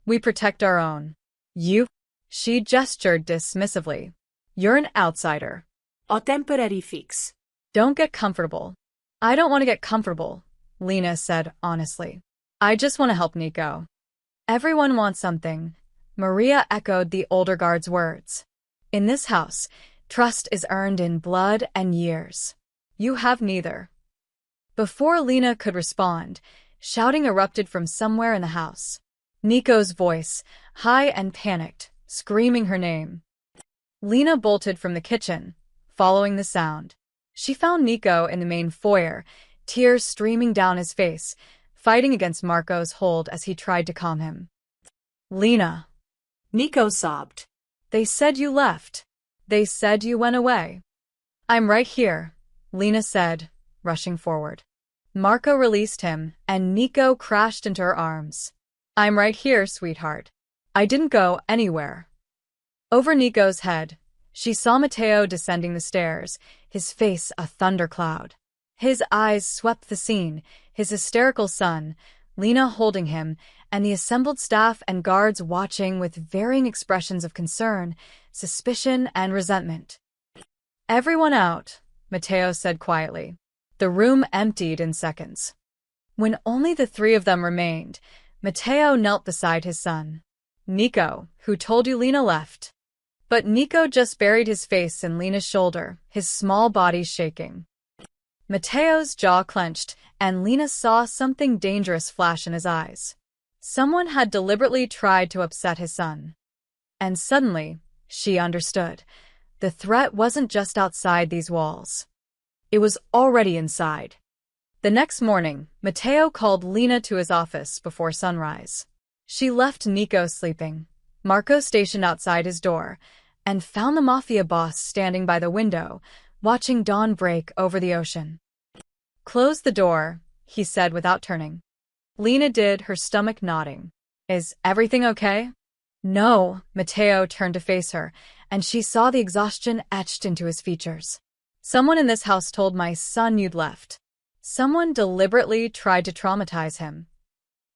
We protect our own. You?" She gestured dismissively. "You're an outsider." O temporary fix. "Don't get comfortable." "I don't want to get comfortable," Lena said honestly. "I just want to help Nico." "Everyone wants something," Maria echoed the older guard's words. "In this house, trust is earned in blood and years. You have neither." Before Lena could respond, shouting erupted from somewhere in the house. Nico's voice, high and panicked, screaming her name. Lena bolted from the kitchen, following the sound. She found Nico in the main foyer, tears streaming down his face, fighting against Marco's hold as he tried to calm him. "Lena." Nico sobbed. "They said you left. They said you went away." "I'm right here," Lena said, rushing forward. Marco released him, and Nico crashed into her arms. "I'm right here, sweetheart. I didn't go anywhere." Over Nico's head, she saw Matteo descending the stairs, his face a thundercloud. His eyes swept the scene, his hysterical son, Lena holding him, and the assembled staff and guards watching with varying expressions of concern, suspicion, and resentment. "Everyone out," Matteo said quietly. The room emptied in seconds. When only the three of them remained, Matteo knelt beside his son. "Nico, who told you Lena left?" But Nico just buried his face in Lena's shoulder, his small body shaking. Matteo's jaw clenched, and Lena saw something dangerous flash in his eyes. Someone had deliberately tried to upset his son. And suddenly, she understood. The threat wasn't just outside these walls. It was already inside. The next morning, Matteo called Lena to his office before sunrise. She left Nico sleeping, Marco stationed outside his door, and found the Mafia boss standing by the window, watching dawn break over the ocean. "Close the door," he said without turning. Lena did, her stomach nodding. "Is everything okay?" "No." Matteo turned to face her, and she saw the exhaustion etched into his features. "Someone in this house told my son you'd left. Someone deliberately tried to traumatize him."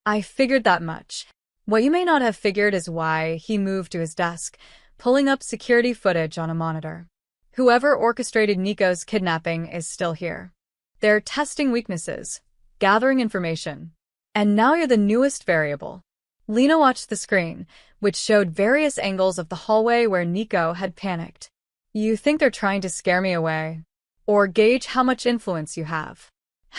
"I figured that much." What you may not have figured is why he moved to his desk, pulling up security footage on a monitor. Whoever orchestrated Nico's kidnapping is still here. They're testing weaknesses, gathering information. And now you're the newest variable. Lena watched the screen, which showed various angles of the hallway where Nico had panicked. "You think they're trying to scare me away? Or gauge how much influence you have?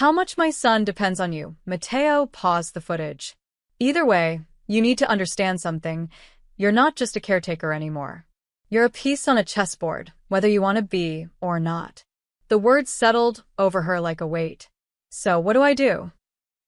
How much my son depends on you?" Matteo paused the footage. "Either way, you need to understand something. You're not just a caretaker anymore. You're a piece on a chessboard, whether you want to be or not." The words settled over her like a weight. "So what do I do?"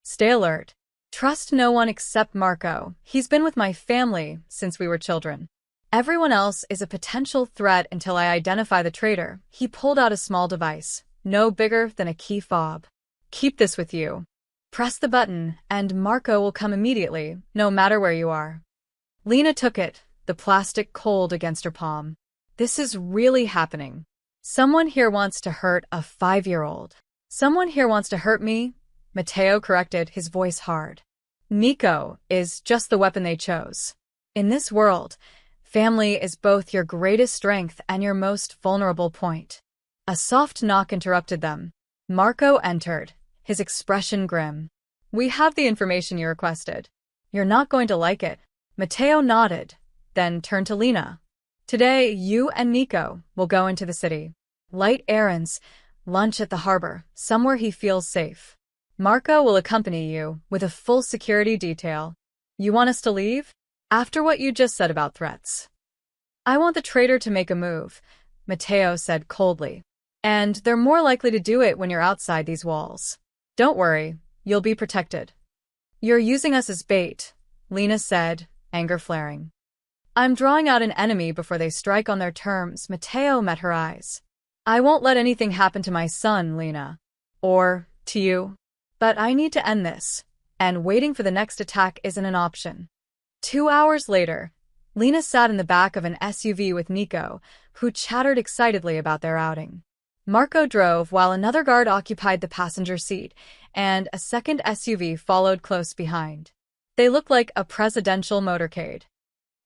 "Stay alert. Trust no one except Marco. He's been with my family since we were children. Everyone else is a potential threat until I identify the traitor." He pulled out a small device, no bigger than a key fob. "Keep this with you. Press the button, and Marco will come immediately, no matter where you are." Lena took it, the plastic cold against her palm. "This is really happening. Someone here wants to hurt a 5-year-old. Someone here wants to hurt me," Matteo corrected, his voice hard. Nico is just the weapon they chose. In this world, family is both your greatest strength and your most vulnerable point. A soft knock interrupted them. Marco entered, his expression grim. We have the information you requested. You're not going to like it. Matteo nodded, then turned to Lena. Today, you and Nico will go into the city. Light errands, lunch at the harbor, somewhere he feels safe. Marco will accompany you with a full security detail. You want us to leave? After what you just said about threats. I want the traitor to make a move, Matteo said coldly. And they're more likely to do it when you're outside these walls. Don't worry, you'll be protected. You're using us as bait, Lena said, anger flaring. I'm drawing out an enemy before they strike on their terms. Matteo met her eyes. I won't let anything happen to my son, Lena. Or to you. But I need to end this, and waiting for the next attack isn't an option. 2 hours later, Lena sat in the back of an SUV with Nico, who chattered excitedly about their outing. Marco drove while another guard occupied the passenger seat, and a second SUV followed close behind. They looked like a presidential motorcade.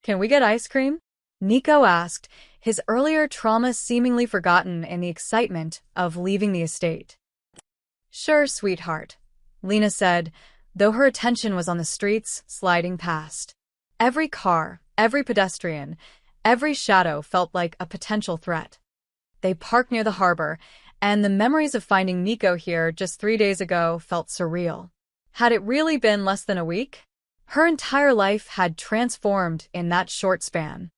Can we get ice cream? Nico asked, his earlier trauma seemingly forgotten in the excitement of leaving the estate. Sure, sweetheart, Lena said, though her attention was on the streets sliding past. Every car, every pedestrian, every shadow felt like a potential threat. They parked near the harbor, and the memories of finding Nico here just 3 days ago felt surreal. Had it really been less than a week? Her entire life had transformed in that short span.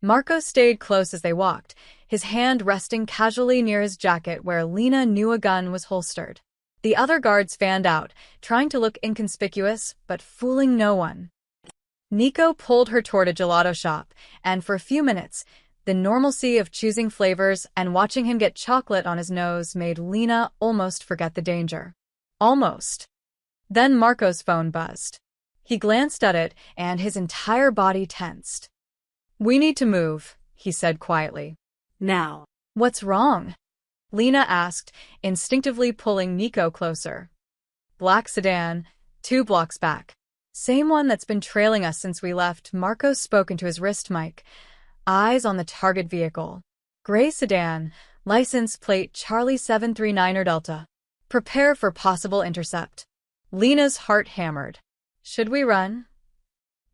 Marco stayed close as they walked, his hand resting casually near his jacket where Lena knew a gun was holstered. The other guards fanned out, trying to look inconspicuous, but fooling no one. Nico pulled her toward a gelato shop, and for a few minutes, the normalcy of choosing flavors and watching him get chocolate on his nose made Lena almost forget the danger. Almost. Then Marco's phone buzzed. He glanced at it, and his entire body tensed. We need to move, he said quietly. Now. What's wrong? Lena asked, instinctively pulling Nico closer. Black sedan, 2 blocks back. Same one that's been trailing us since we left. Marco spoke into his wrist mic, eyes on the target vehicle. Gray sedan, license plate Charlie 739er Delta. Prepare for possible intercept. Lena's heart hammered. Should we run?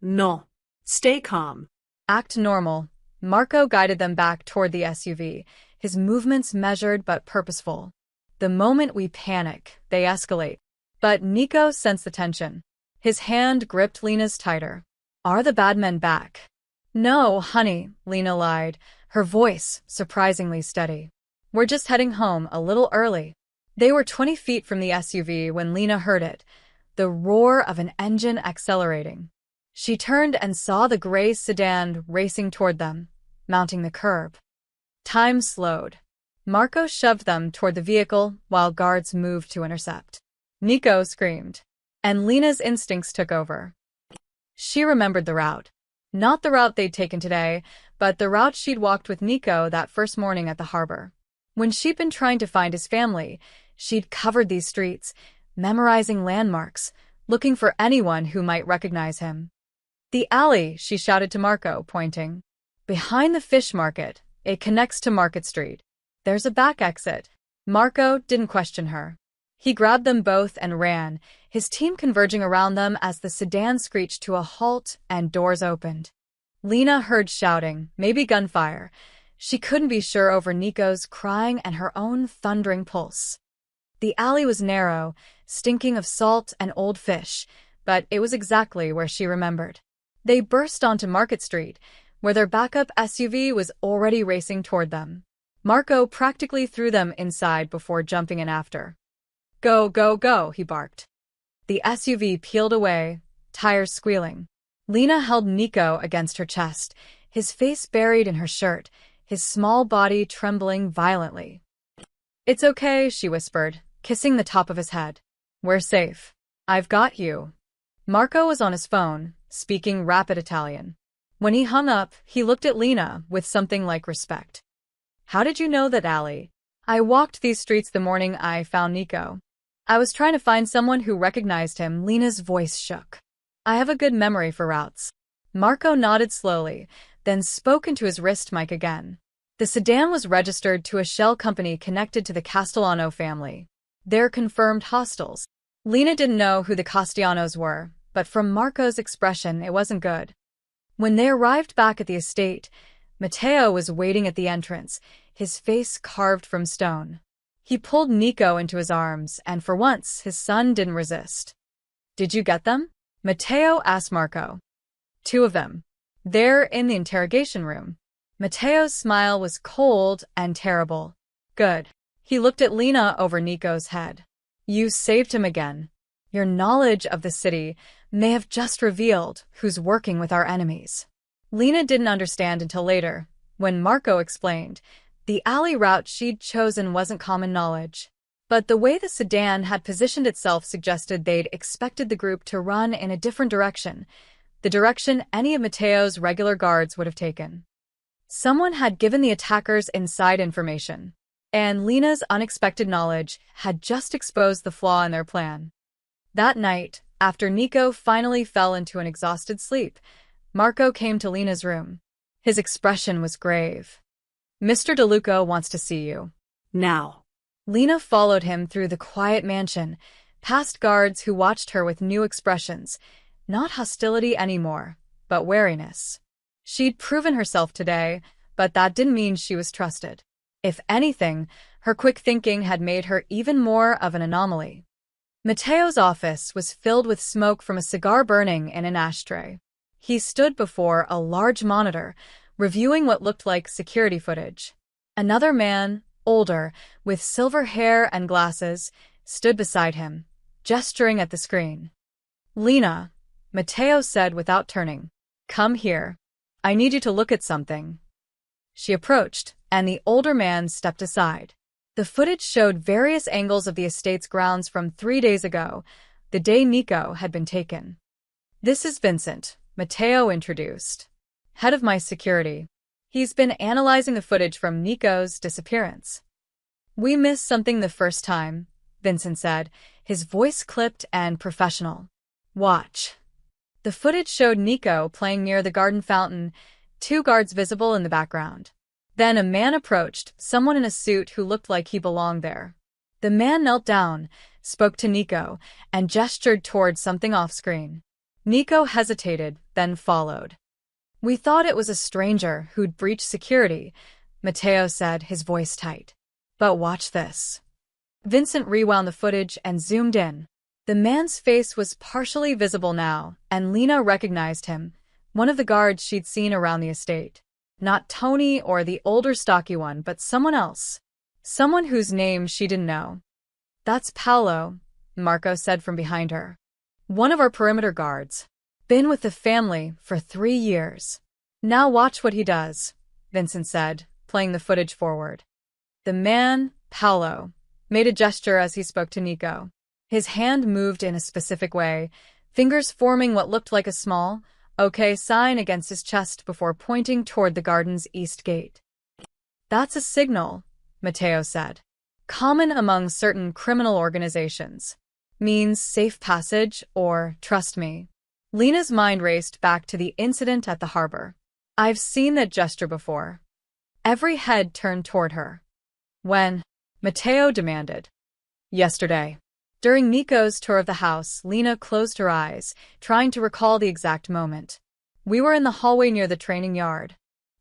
No. Stay calm. Act normal. Marco guided them back toward the SUV, his movements measured but purposeful. The moment we panic, they escalate. But Nico sensed the tension. His hand gripped Lena's tighter. Are the bad men back? No, honey, Lena lied, her voice surprisingly steady. We're just heading home a little early. They were 20 feet from the SUV when Lena heard it, the roar of an engine accelerating. She turned and saw the gray sedan racing toward them, mounting the curb. Time slowed. Marco shoved them toward the vehicle while guards moved to intercept. Nico screamed, and Lena's instincts took over. She remembered the route. Not the route they'd taken today, but the route she'd walked with Nico that first morning at the harbor. When she'd been trying to find his family, she'd covered these streets, memorizing landmarks, looking for anyone who might recognize him. The alley, she shouted to Marco, pointing. Behind the fish market, it connects to Market Street. There's a back exit. Marco didn't question her. He grabbed them both and ran, his team converging around them as the sedan screeched to a halt and doors opened. Lena heard shouting, maybe gunfire. She couldn't be sure over Nico's crying and her own thundering pulse. The alley was narrow, stinking of salt and old fish, but it was exactly where she remembered. They burst onto Market Street, where their backup SUV was already racing toward them. Marco practically threw them inside before jumping in after. Go, go, go, he barked. The SUV peeled away, tires squealing. Lena held Nico against her chest, his face buried in her shirt, his small body trembling violently. It's okay, she whispered, kissing the top of his head. We're safe. I've got you. Marco was on his phone, speaking rapid Italian. When he hung up, he looked at Lena with something like respect. How did you know that alley? I walked these streets the morning I found Nico. I was trying to find someone who recognized him. Lena's voice shook. I have a good memory for routes. Marco nodded slowly, then spoke into his wrist mic again. The sedan was registered to a shell company connected to the Castellano family. They're confirmed hostiles. Lena didn't know who the Castellanos were, but from Marco's expression, it wasn't good. When they arrived back at the estate, Matteo was waiting at the entrance, his face carved from stone. He pulled Nico into his arms, and for once, his son didn't resist. Did you get them? Matteo asked Marco. 2 of them. They're in the interrogation room. Matteo's smile was cold and terrible. Good. He looked at Lena over Nico's head. You saved him again. Your knowledge of the city may have just revealed who's working with our enemies. Lena didn't understand until later, when Marco explained. The alley route she'd chosen wasn't common knowledge. But the way the sedan had positioned itself suggested they'd expected the group to run in a different direction, the direction any of Matteo's regular guards would have taken. Someone had given the attackers inside information, and Lena's unexpected knowledge had just exposed the flaw in their plan. That night, after Nico finally fell into an exhausted sleep, Marco came to Lena's room. His expression was grave. Mr. DeLuca wants to see you. Now. Lena followed him through the quiet mansion, past guards who watched her with new expressions, not hostility anymore, but wariness. She'd proven herself today, but that didn't mean she was trusted. If anything, her quick thinking had made her even more of an anomaly. Matteo's office was filled with smoke from a cigar burning in an ashtray. He stood before a large monitor, reviewing what looked like security footage. Another man, older, with silver hair and glasses, stood beside him, gesturing at the screen. Lena, Matteo said without turning. Come here. I need you to look at something. She approached, and the older man stepped aside. The footage showed various angles of the estate's grounds from 3 days ago, the day Nico had been taken. This is Vincent, Matteo introduced. Head of my security. He's been analyzing the footage from Nico's disappearance. We missed something the first time, Vincent said, his voice clipped and professional. Watch. The footage showed Nico playing near the garden fountain, 2 guards visible in the background. Then a man approached, someone in a suit who looked like he belonged there. The man knelt down, spoke to Nico, and gestured towards something off-screen. Nico hesitated, then followed. We thought it was a stranger who'd breached security, Matteo said, his voice tight. But watch this. Vincent rewound the footage and zoomed in. The man's face was partially visible now, and Lena recognized him, one of the guards she'd seen around the estate. Not Tony or the older stocky one, but someone else. Someone whose name she didn't know. That's Paolo, Marco said from behind her. One of our perimeter guards. Been with the family for 3 years. Now watch what he does, Vincent said, playing the footage forward. The man, Paolo, made a gesture as he spoke to Nico. His hand moved in a specific way, fingers forming what looked like a small, OK sign against his chest before pointing toward the garden's east gate. That's a signal, Matteo said. Common among certain criminal organizations. Means safe passage or trust me. Lena's mind raced back to the incident at the harbor. I've seen that gesture before. Every head turned toward her. When? Matteo demanded. Yesterday. During Nico's tour of the house, Lena closed her eyes, trying to recall the exact moment. We were in the hallway near the training yard.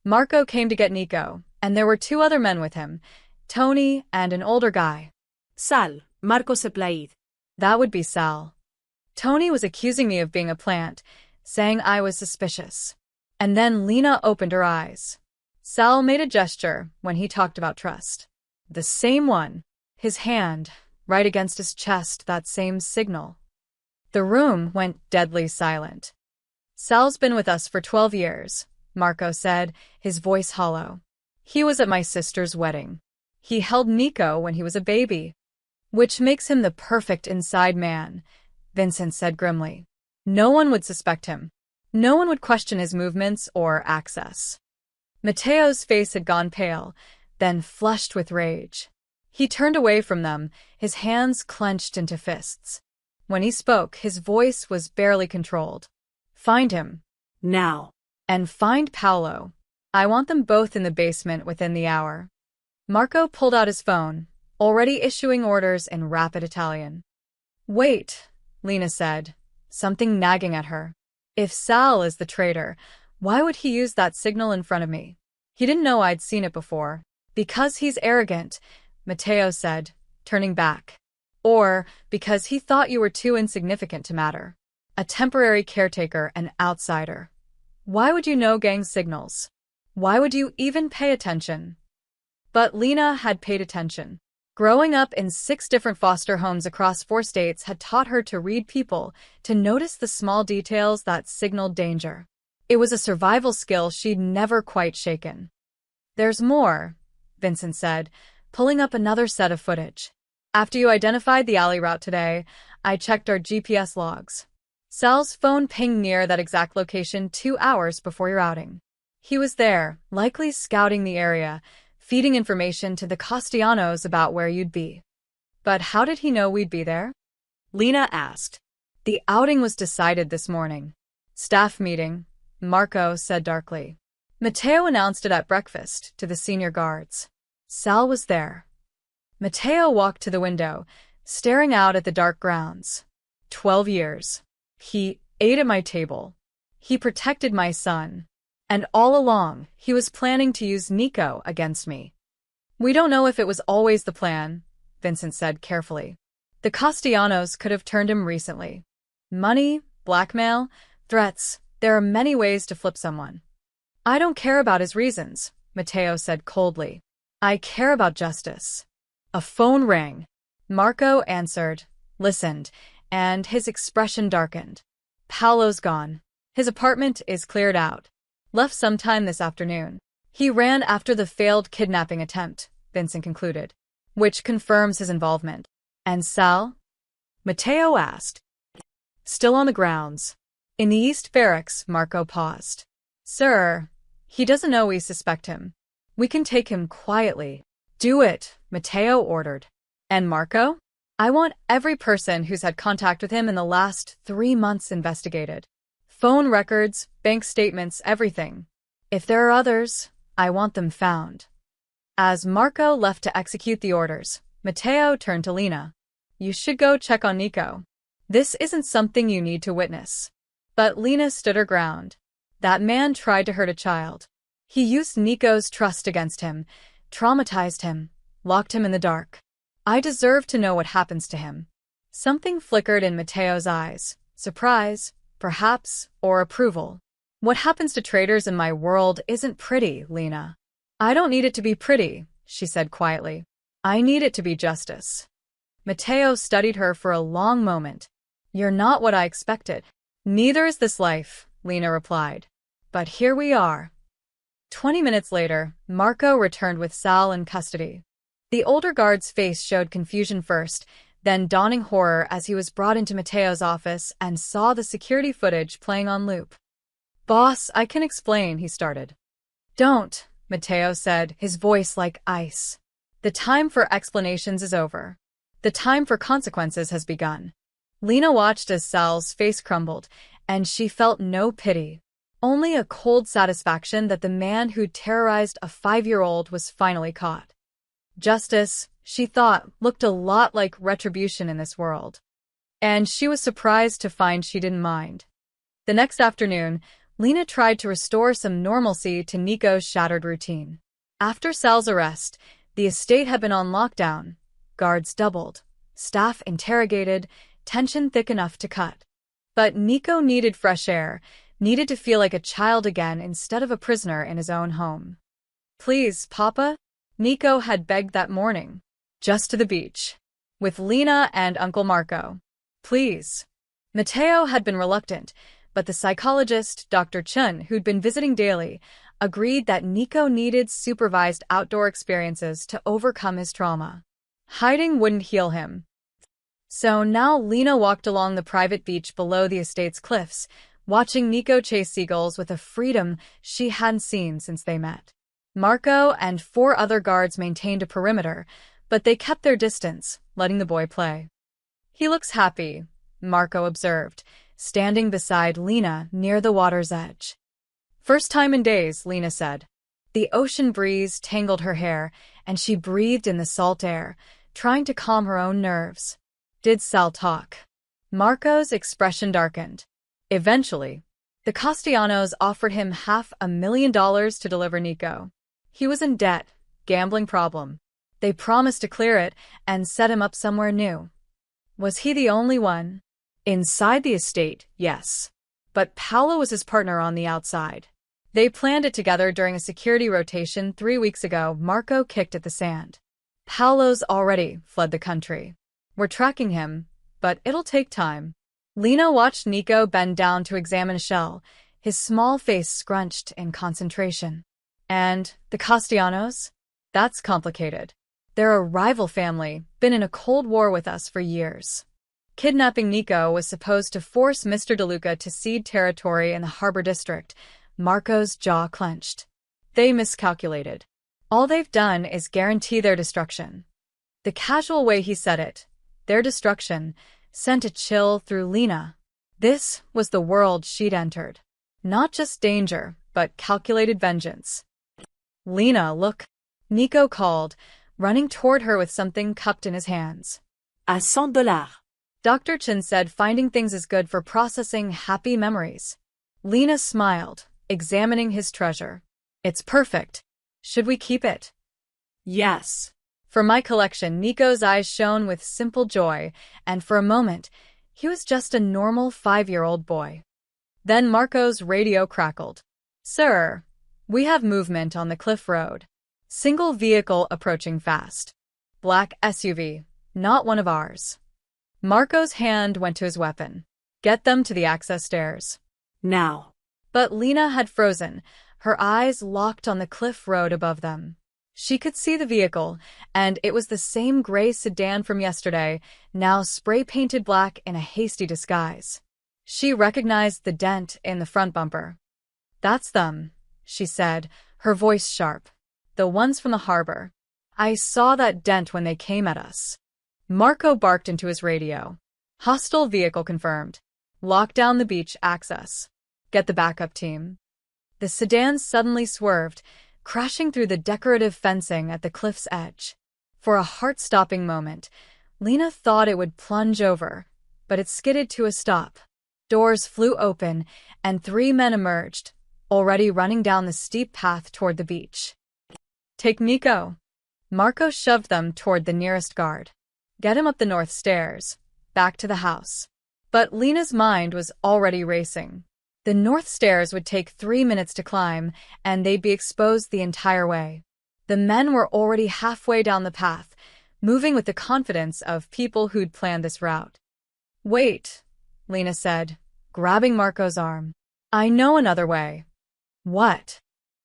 Marco came to get Nico, and there were 2 other men with him, Tony and an older guy. Sal, Marco Seplaid. That would be Sal. Tony was accusing me of being a plant, saying I was suspicious. And then Lena opened her eyes. Sal made a gesture when he talked about trust. The same one. His hand, right against his chest, that same signal. The room went deadly silent. Sal's been with us for 12 years, Marco said, his voice hollow. He was at my sister's wedding. He held Nico when he was a baby. Which makes him the perfect inside man, Vincent said grimly. No one would suspect him. No one would question his movements or access. Matteo's face had gone pale, then flushed with rage. He turned away from them, his hands clenched into fists. When he spoke, his voice was barely controlled. Find him. Now. And find Paolo. I want them both in the basement within the hour. Marco pulled out his phone, already issuing orders in rapid Italian. Wait, Lena said, something nagging at her. If Sal is the traitor, why would he use that signal in front of me? He didn't know I'd seen it before. Because he's arrogant, Matteo said, turning back. Or because he thought you were too insignificant to matter. A temporary caretaker, an outsider. Why would you know gang signals? Why would you even pay attention? But Lena had paid attention. Growing up in 6 different foster homes across 4 states had taught her to read people, to notice the small details that signaled danger. It was a survival skill she'd never quite shaken. There's more, Vincent said, pulling up another set of footage. After you identified the alley route today, I checked our GPS logs. Sal's phone pinged near that exact location 2 hours before your outing. He was there, likely scouting the area, feeding information to the Castellanos about where you'd be. But how did he know we'd be there? Lena asked. The outing was decided this morning. Staff meeting, Marco said darkly. Matteo announced it at breakfast to the senior guards. Sal was there. Matteo walked to the window, staring out at the dark grounds. 12 years. He ate at my table. He protected my son. And all along, he was planning to use Nico against me. We don't know if it was always the plan, Vincent said carefully. The Castellanos could have turned him recently. Money, blackmail, threats, there are many ways to flip someone. I don't care about his reasons, Matteo said coldly. I care about justice. A phone rang. Marco answered, listened, and his expression darkened. Paolo's gone. His apartment is cleared out. Left sometime this afternoon. He ran after the failed kidnapping attempt, Vincent concluded, which confirms his involvement. And Sal? Matteo asked. Still on the grounds. In the East Barracks, Marco paused. Sir, he doesn't know we suspect him. We can take him quietly. Do it, Matteo ordered. And Marco? I want every person who's had contact with him in the last 3 months investigated. Phone records, bank statements, everything. If there are others, I want them found. As Marco left to execute the orders, Matteo turned to Lena. You should go check on Nico. This isn't something you need to witness. But Lena stood her ground. That man tried to hurt a child. He used Nico's trust against him, traumatized him, locked him in the dark. I deserve to know what happens to him. Something flickered in Matteo's eyes. Surprise, perhaps, or approval. What happens to traitors in my world isn't pretty, Lena. I don't need it to be pretty, she said quietly. I need it to be justice. Matteo studied her for a long moment. You're not what I expected. Neither is this life, Lena replied. But here we are. 20 minutes later, Marco returned with Sal in custody. The older guard's face showed confusion first, then dawning horror as he was brought into Matteo's office and saw the security footage playing on loop. Boss, I can explain, he started. Don't, Matteo said, his voice like ice. The time for explanations is over. The time for consequences has begun. Lena watched as Sal's face crumbled, and she felt no pity. Only a cold satisfaction that the man who'd terrorized a 5-year-old was finally caught. Justice, she thought, looked a lot like retribution in this world. And she was surprised to find she didn't mind. The next afternoon, Lena tried to restore some normalcy to Nico's shattered routine. After Sal's arrest, the estate had been on lockdown. Guards doubled. Staff interrogated, tension thick enough to cut. But Nico needed fresh air, needed to feel like a child again instead of a prisoner in his own home. Please, Papa? Nico had begged that morning. Just to the beach. With Lena and Uncle Marco. Please. Matteo had been reluctant, but the psychologist, Dr. Chun, who'd been visiting daily, agreed that Nico needed supervised outdoor experiences to overcome his trauma. Hiding wouldn't heal him. So now Lena walked along the private beach below the estate's cliffs, watching Nico chase seagulls with a freedom she hadn't seen since they met. Marco and 4 other guards maintained a perimeter, but they kept their distance, letting the boy play. He looks happy, Marco observed, standing beside Lena near the water's edge. First time in days, Lena said. The ocean breeze tangled her hair, and she breathed in the salt air, trying to calm her own nerves. Did Sal talk? Marco's expression darkened. Eventually, the Castellanos offered him $500,000 to deliver Nico. He was in debt, gambling problem. They promised to clear it and set him up somewhere new. Was he the only one? Inside the estate, yes. But Paolo was his partner on the outside. They planned it together during a security rotation 3 weeks ago. Marco kicked at the sand. Paolo's already fled the country. We're tracking him, but it'll take time. Lena watched Nico bend down to examine a shell, his small face scrunched in concentration. And the Castellanos? That's complicated. They're a rival family, been in a cold war with us for years. Kidnapping Nico was supposed to force Mr. DeLuca to cede territory in the harbor district. Marco's jaw clenched. They miscalculated. All they've done is guarantee their destruction. The casual way he said it, their destruction, sent a chill through Lena. This was the world she'd entered. Not just danger, but calculated vengeance. Lena, look, Nico called, running toward her with something cupped in his hands. $100. Dr. Chen said finding things is good for processing happy memories. Lena smiled, examining his treasure. It's perfect. Should we keep it? Yes. For my collection, Nico's eyes shone with simple joy, and for a moment, he was just a normal 5-year-old boy. Then Marco's radio crackled. Sir, we have movement on the cliff road. Single vehicle approaching fast. Black SUV, not one of ours. Marco's hand went to his weapon. Get them to the access stairs. Now. But Lena had frozen, her eyes locked on the cliff road above them. She could see the vehicle, and it was the same gray sedan from yesterday, now spray-painted black in a hasty disguise. She recognized the dent in the front bumper. That's them, she said, her voice sharp. The ones from the harbor. I saw that dent when they came at us. Marco barked into his radio. Hostile vehicle confirmed. Lock down the beach access. Get the backup team. The sedan suddenly swerved, crashing through the decorative fencing at the cliff's edge. For a heart-stopping moment, Lena thought it would plunge over, but it skidded to a stop. Doors flew open, and 3 men emerged, already running down the steep path toward the beach. Take Nico. Marco shoved them toward the nearest guard. Get him up the north stairs, back to the house. But Lena's mind was already racing. The north stairs would take 3 minutes to climb, and they'd be exposed the entire way. The men were already halfway down the path, moving with the confidence of people who'd planned this route. Wait, Lena said, grabbing Marco's arm. I know another way. What?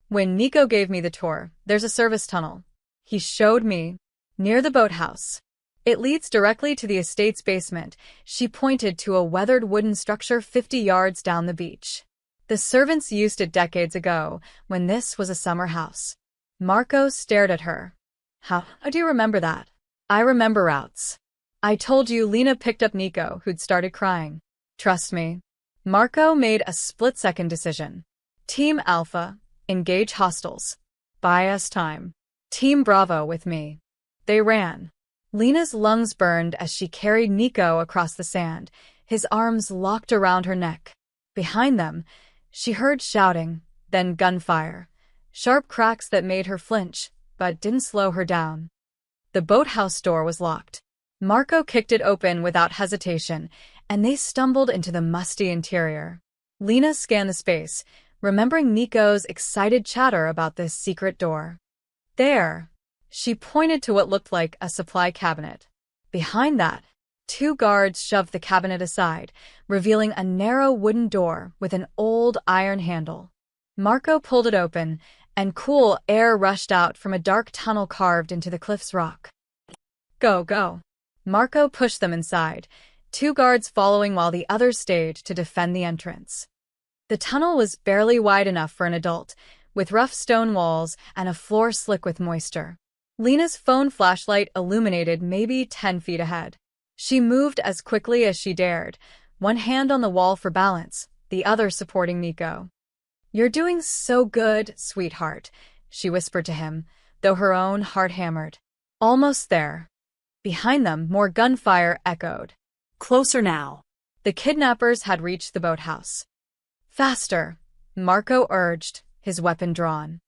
When Nico gave me the tour, there's a service tunnel. He showed me, near the boathouse. It leads directly to the estate's basement. She pointed to a weathered wooden structure 50 yards down the beach. The servants used it decades ago, when this was a summer house. Marco stared at her. How do you remember that? I remember routes. I told you Lena picked up Nico, who'd started crying. Trust me. Marco made a split-second decision. Team Alpha, engage hostiles. Buy us time. Team Bravo with me. They ran. Lena's lungs burned as she carried Nico across the sand, his arms locked around her neck. Behind them, she heard shouting, then gunfire. Sharp cracks that made her flinch, but didn't slow her down. The boathouse door was locked. Marco kicked it open without hesitation, and they stumbled into the musty interior. Lena scanned the space, remembering Nico's excited chatter about this secret door. There. She pointed to what looked like a supply cabinet. Behind that, 2 guards shoved the cabinet aside, revealing a narrow wooden door with an old iron handle. Marco pulled it open, and cool air rushed out from a dark tunnel carved into the cliff's rock. Go, go. Marco pushed them inside, 2 guards following while the others stayed to defend the entrance. The tunnel was barely wide enough for an adult, with rough stone walls and a floor slick with moisture. Lena's phone flashlight illuminated maybe 10 feet ahead. She moved as quickly as she dared, one hand on the wall for balance, the other supporting Nico. "You're doing so good, sweetheart," she whispered to him, though her own heart hammered. Almost there. Behind them, more gunfire echoed. Closer now. The kidnappers had reached the boathouse. "Faster," Marco urged, his weapon drawn.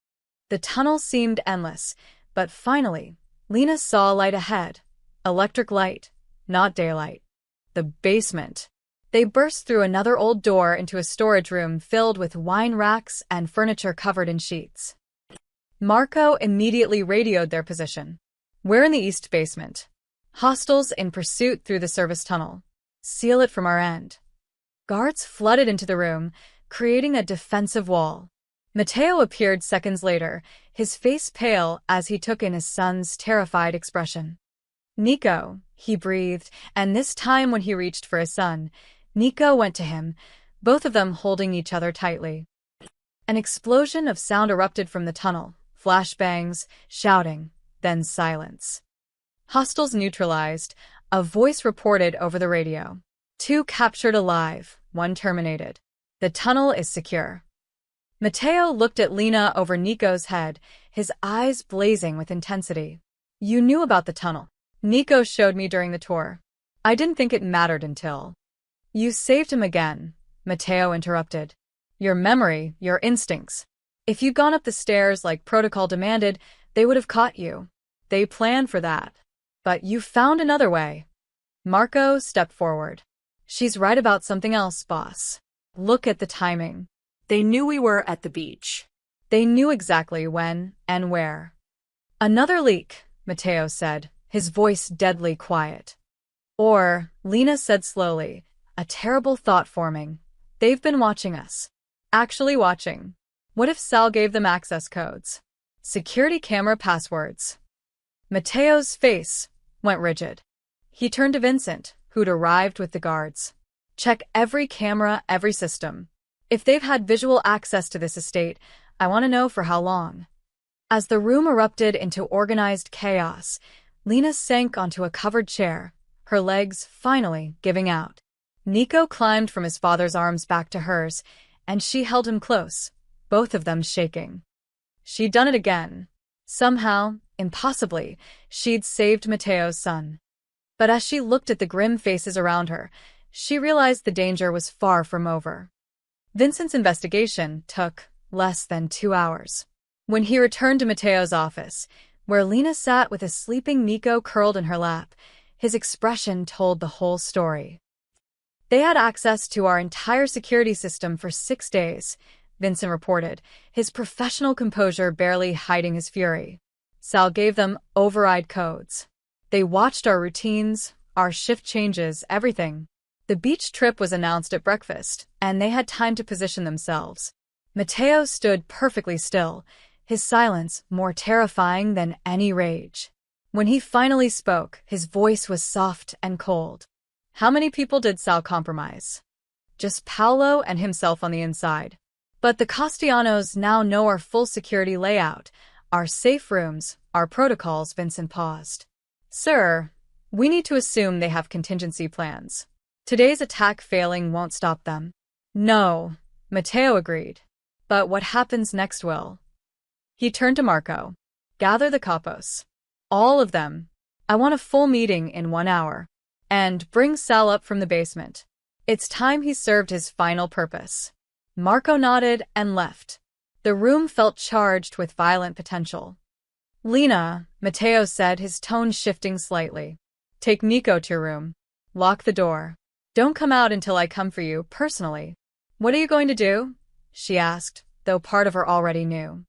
The tunnel seemed endless, but finally, Lena saw a light ahead. Electric light, not daylight. The basement. They burst through another old door into a storage room filled with wine racks and furniture covered in sheets. Marco immediately radioed their position. "We're in the east basement. Hostiles in pursuit through the service tunnel. Seal it from our end." Guards flooded into the room, creating a defensive wall. Matteo appeared seconds later, his face pale as he took in his son's terrified expression. "Nico," he breathed, and this time when he reached for his son, Nico went to him, both of them holding each other tightly. An explosion of sound erupted from the tunnel, flashbangs, shouting, then silence. Hostiles neutralized, a voice reported over the radio. 2 captured alive, 1 terminated. The tunnel is secure. Matteo looked at Lena over Nico's head, his eyes blazing with intensity. "You knew about the tunnel. Nico showed me during the tour. I didn't think it mattered until—" "You saved him again," Matteo interrupted. "Your memory, your instincts. If you'd gone up the stairs like protocol demanded, they would have caught you. They planned for that. But you found another way." Marco stepped forward. "She's right about something else, boss. Look at the timing." They knew we were at the beach. They knew exactly when and where. "Another leak," Matteo said, his voice deadly quiet. "Or," Lena said slowly, a terrible thought forming. "They've been watching us. Actually watching. What if Sal gave them access codes? Security camera passwords?" Matteo's face went rigid. He turned to Vincent, who'd arrived with the guards. "Check every camera, every system. If they've had visual access to this estate, I want to know for how long." As the room erupted into organized chaos, Lena sank onto a covered chair, her legs finally giving out. Nico climbed from his father's arms back to hers, and she held him close, both of them shaking. She'd done it again. Somehow, impossibly, she'd saved Matteo's son. But as she looked at the grim faces around her, she realized the danger was far from over. Vincent's investigation took less than 2 hours. When he returned to Matteo's office, where Lena sat with a sleeping Nico curled in her lap, his expression told the whole story. "They had access to our entire security system for 6 days, Vincent reported, his professional composure barely hiding his fury. "Sal gave them override codes. They watched our routines, our shift changes, everything. The beach trip was announced at breakfast, and they had time to position themselves." Matteo stood perfectly still, his silence more terrifying than any rage. When he finally spoke, his voice was soft and cold. "How many people did Sal compromise?" "Just Paolo and himself on the inside. But the Castellanos now know our full security layout, our safe rooms, our protocols." Vincent paused. "Sir, we need to assume they have contingency plans. Today's attack failing won't stop them." "No," Matteo agreed. "But what happens next will." He turned to Marco. "Gather the capos. All of them. I want a full meeting in 1 hour. And bring Sal up from the basement. It's time he served his final purpose." Marco nodded and left. The room felt charged with violent potential. "Lena," Matteo said, his tone shifting slightly. "Take Nico to your room. Lock the door. Don't come out until I come for you, personally." "What are you going to do?" she asked, though part of her already knew.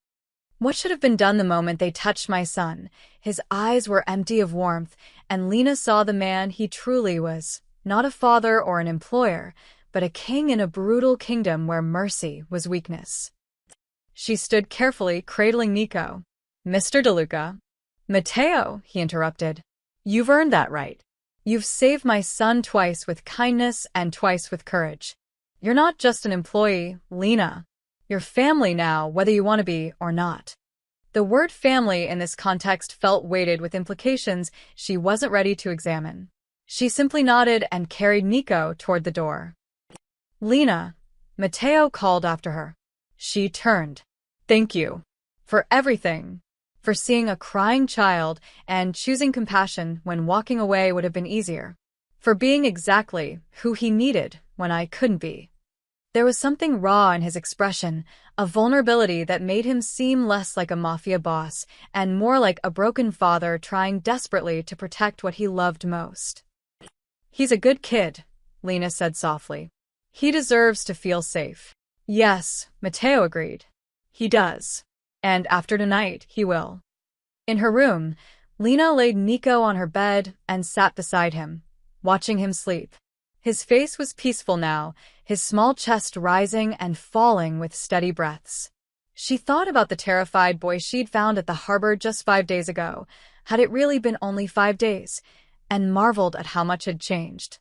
"What should have been done the moment they touched my son?" His eyes were empty of warmth, and Lena saw the man he truly was, not a father or an employer, but a king in a brutal kingdom where mercy was weakness. She stood carefully, cradling Nico. "Mr. DeLuca." "Matteo," he interrupted. "You've earned that right. You've saved my son twice with kindness and twice with courage. You're not just an employee, Lena. You're family now, whether you want to be or not." The word family in this context felt weighted with implications she wasn't ready to examine. She simply nodded and carried Nico toward the door. Lena, Matteo called after her. She turned. Thank you. For everything. For seeing a crying child and choosing compassion when walking away would have been easier. For being exactly who he needed when I couldn't be. There was something raw in his expression, a vulnerability that made him seem less like a mafia boss and more like a broken father trying desperately to protect what he loved most. He's a good kid, Lena said softly. He deserves to feel safe. Yes, Matteo agreed. He does. And after tonight, he will. In her room, Lena laid Nico on her bed and sat beside him, watching him sleep. His face was peaceful now, his small chest rising and falling with steady breaths. She thought about the terrified boy she'd found at the harbor just 5 days ago. Had it really been only 5 days? And marveled at how much had changed.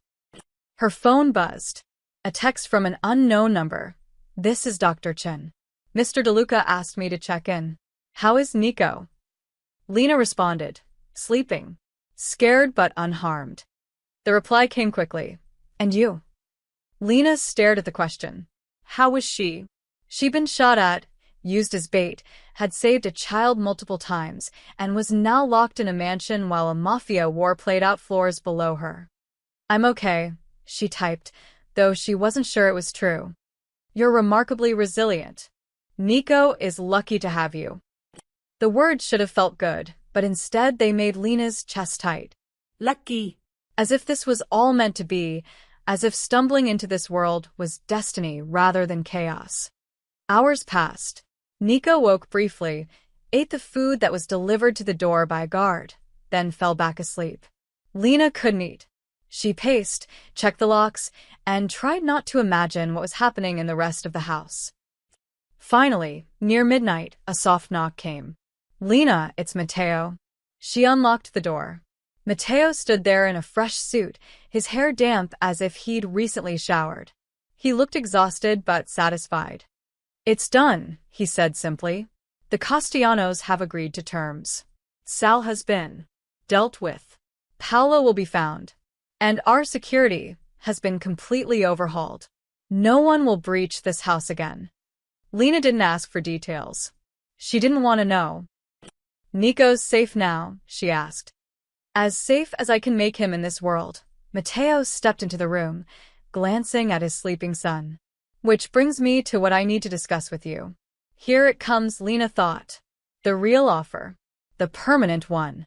Her phone buzzed. A text from an unknown number. This is Dr. Chen. Mr. DeLuca asked me to check in. How is Nico? Lena responded. Sleeping. Scared but unharmed. The reply came quickly. And you? Lena stared at the question. How was she? She'd been shot at, used as bait, had saved a child multiple times, and was now locked in a mansion while a mafia war played out floors below her. I'm okay, she typed, though she wasn't sure it was true. You're remarkably resilient. Nico is lucky to have you. The words should have felt good, but instead they made Lena's chest tight. Lucky. As if this was all meant to be, as if stumbling into this world was destiny rather than chaos. Hours passed. Nico woke briefly, ate the food that was delivered to the door by a guard, then fell back asleep. Lena couldn't eat. She paced, checked the locks, and tried not to imagine what was happening in the rest of the house. Finally, near midnight, a soft knock came. Lena, it's Matteo. She unlocked the door. Matteo stood there in a fresh suit, his hair damp as if he'd recently showered. He looked exhausted but satisfied. It's done, he said simply. The Castellanos have agreed to terms. Sal has been dealt with. Paolo will be found. And our security has been completely overhauled. No one will breach this house again. Lena didn't ask for details. She didn't want to know. Nico's safe now, she asked. As safe as I can make him in this world. Matteo stepped into the room, glancing at his sleeping son. Which brings me to what I need to discuss with you. Here it comes, Lena thought. The real offer. The permanent one.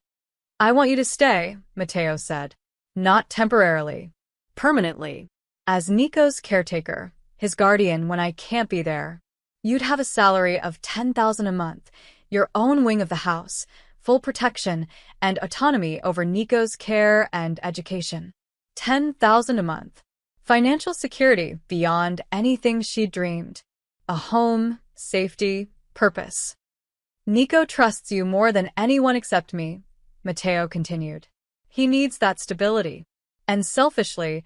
I want you to stay, Matteo said. Not temporarily. Permanently. As Nico's caretaker, his guardian when I can't be there. You'd have a salary of $10,000 a month, your own wing of the house, full protection, and autonomy over Nico's care and education. $10,000 a month. Financial security beyond anything she'd dreamed. A home, safety, purpose. Nico trusts you more than anyone except me, Matteo continued. He needs that stability. And selfishly,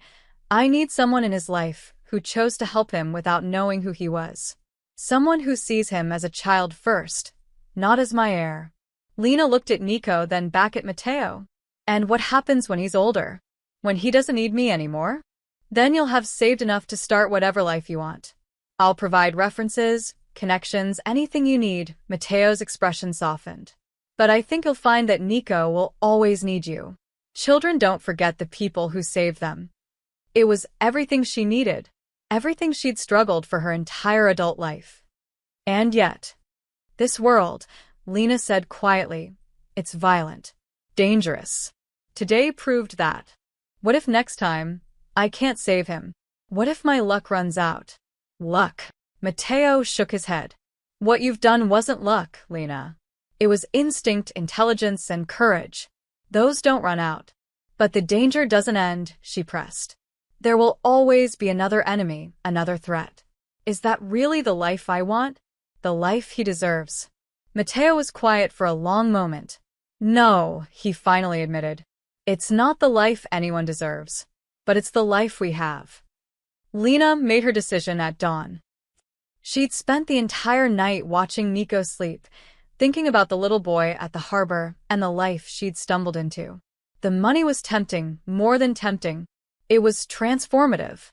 I need someone in his life who chose to help him without knowing who he was. Someone who sees him as a child first, not as my heir. Lena looked at Nico, then back at Matteo. And what happens when he's older? When he doesn't need me anymore? Then you'll have saved enough to start whatever life you want. I'll provide references, connections, anything you need. Matteo's expression softened. But I think you'll find that Nico will always need you. Children don't forget the people who saved them. It was everything she needed, everything she'd struggled for her entire adult life. And yet, this world, Lena said quietly, it's violent, dangerous. Today proved that. What if next time, I can't save him? What if my luck runs out? Luck. Matteo shook his head. What you've done wasn't luck, Lena. It was instinct, intelligence, and courage. Those don't run out. But the danger doesn't end, she pressed. There will always be another enemy, another threat. Is that really the life I want? The life he deserves? Matteo was quiet for a long moment. No, he finally admitted. It's not the life anyone deserves. But it's the life we have. Lena made her decision at dawn. She'd spent the entire night watching Nico sleep, thinking about the little boy at the harbor and the life she'd stumbled into. The money was tempting, more than tempting. It was transformative.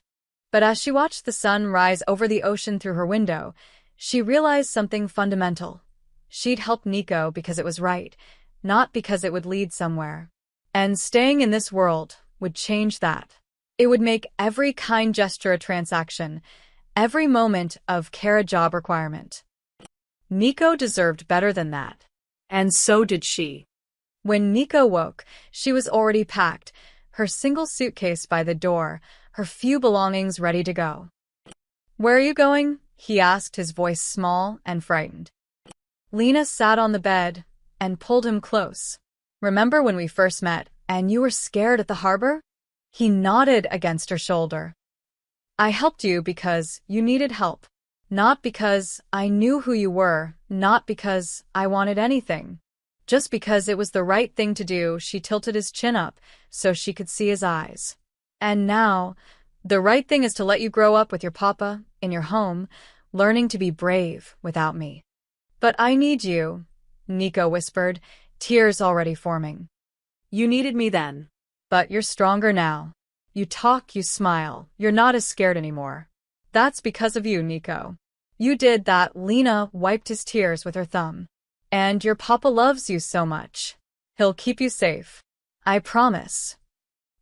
But as she watched the sun rise over the ocean through her window, she realized something fundamental. She'd help Nico because it was right, not because it would lead somewhere. And staying in this world would change that. It would make every kind gesture a transaction, every moment of care a job requirement. Nico deserved better than that. And so did she. When Nico woke, she was already packed, her single suitcase by the door, her few belongings ready to go. "Where are you going?" he asked, his voice small and frightened. Lena sat on the bed and pulled him close. "Remember when we first met and you were scared at the harbor?" He nodded against her shoulder. "I helped you because you needed help. Not because I knew who you were, not because I wanted anything. Just because it was the right thing to do." She tilted his chin up so she could see his eyes. "And now, the right thing is to let you grow up with your papa, in your home, learning to be brave without me." "But I need you," Nico whispered, tears already forming. You needed me then. "But you're stronger now. You talk, you smile, you're not as scared anymore. That's because of you, Nico. You did that." Lena wiped his tears with her thumb. "And your papa loves you so much. He'll keep you safe. I promise."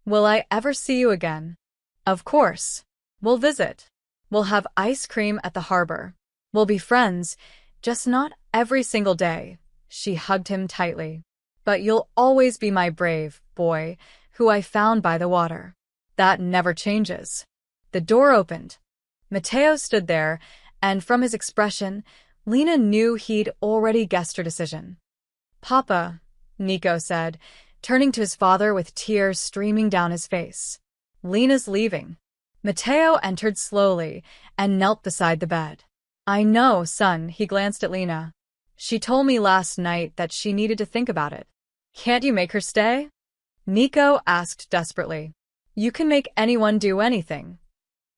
"Will I ever see you again?" "Of course. We'll visit. We'll have ice cream at the harbor. We'll be friends, just not every single day." She hugged him tightly. "But you'll always be my brave boy, who I found by the water. That never changes." The door opened. Matteo stood there, and from his expression, Lena knew he'd already guessed her decision. "Papa," Nico said, turning to his father with tears streaming down his face. "Lena's leaving." Matteo entered slowly and knelt beside the bed. "I know, son," he glanced at Lena. "She told me last night that she needed to think about it." "Can't you make her stay?" Nico asked desperately. "You can make anyone do anything."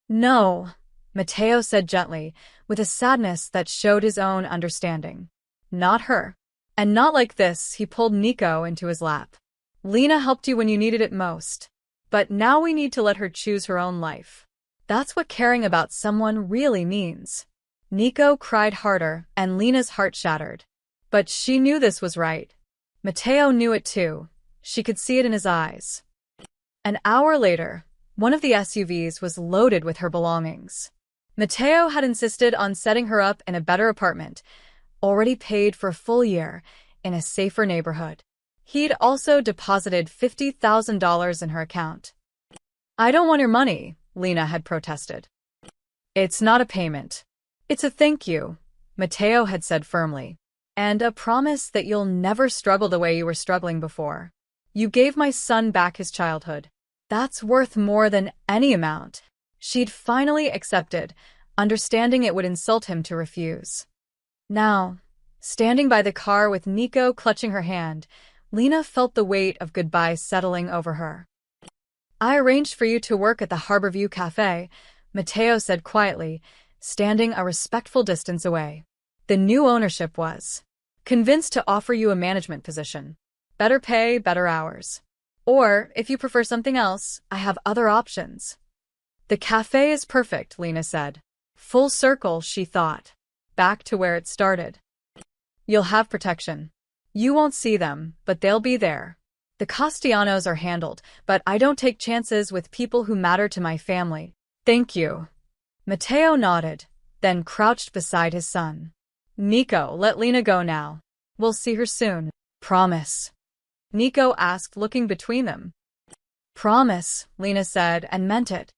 "No," Matteo said gently, with a sadness that showed his own understanding. "Not her. And not like this." He pulled Nico into his lap. "Lena helped you when you needed it most. But now we need to let her choose her own life. That's what caring about someone really means." Nico cried harder, and Lena's heart shattered. But she knew this was right. Matteo knew it too. She could see it in his eyes. An hour later, one of the SUVs was loaded with her belongings. Matteo had insisted on setting her up in a better apartment, already paid for a full year, in a safer neighborhood. He'd also deposited $50,000 in her account. "I don't want your money," Lena had protested. "It's not a payment. It's a thank you," Matteo had said firmly. "And a promise that you'll never struggle the way you were struggling before. You gave my son back his childhood. That's worth more than any amount." She'd finally accepted, understanding it would insult him to refuse. Now, standing by the car with Nico clutching her hand, Lena felt the weight of goodbye settling over her. "I arranged for you to work at the Harborview Cafe," Matteo said quietly, standing a respectful distance away. "The new ownership was convinced to offer you a management position. Better pay, better hours. Or, if you prefer something else, I have other options." "The cafe is perfect," Lena said. Full circle, she thought. Back to where it started. "You'll have protection. You won't see them, but they'll be there. The Castellanos are handled, but I don't take chances with people who matter to my family. Thank you." Matteo nodded, then crouched beside his son. "Nico, let Lena go now. We'll see her soon. Promise?" Nico asked, looking between them. "Promise," Lena said, and meant it.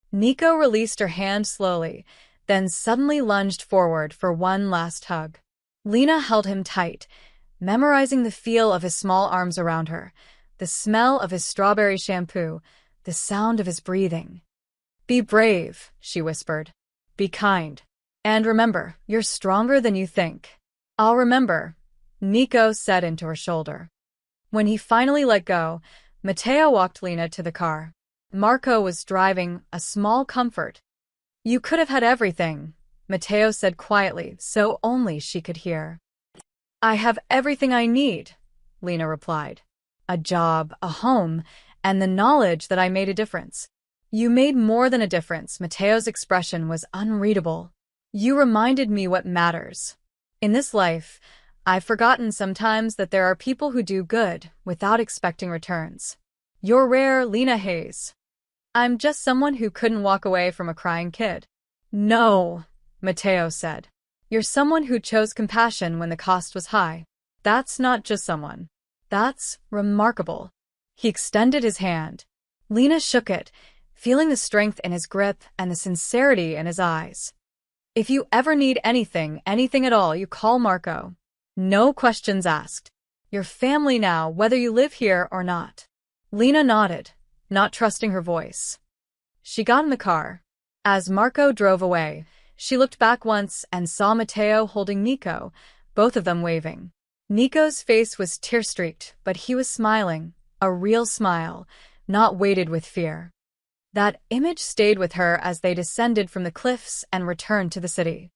Nico released her hand slowly, then suddenly lunged forward for one last hug. Lena held him tight, memorizing the feel of his small arms around her, the smell of his strawberry shampoo, the sound of his breathing. "Be brave," she whispered. "Be kind. And remember, you're stronger than you think." "I'll remember," Nico said into her shoulder. When he finally let go, Matteo walked Lena to the car. Marco was driving, a small comfort. "You could have had everything," Matteo said quietly, so only she could hear. "I have everything I need," Lena replied. a job, a home, and the knowledge that I made a difference. You made more than a difference. Mateo's expression was unreadable. You reminded me what matters. In this life, I've forgotten sometimes that there are people who do good without expecting returns. You're rare, Lena Hayes. I'm just someone who couldn't walk away from a crying kid. No, Mateo said. You're someone who chose compassion when the cost was high. That's not just someone. That's remarkable. He extended his hand. Lena shook it, feeling the strength in his grip and the sincerity in his eyes. If you ever need anything at all, you call Marco. No questions asked. You're family now, whether you live here or not. Lena nodded, not trusting her voice. She got in the car. As Marco drove away, she looked back once and saw Mateo holding Nico, both of them waving. Nico's face was tear-streaked, but he was smiling, a real smile, not weighted with fear. That image stayed with her as they descended from the cliffs and returned to the city.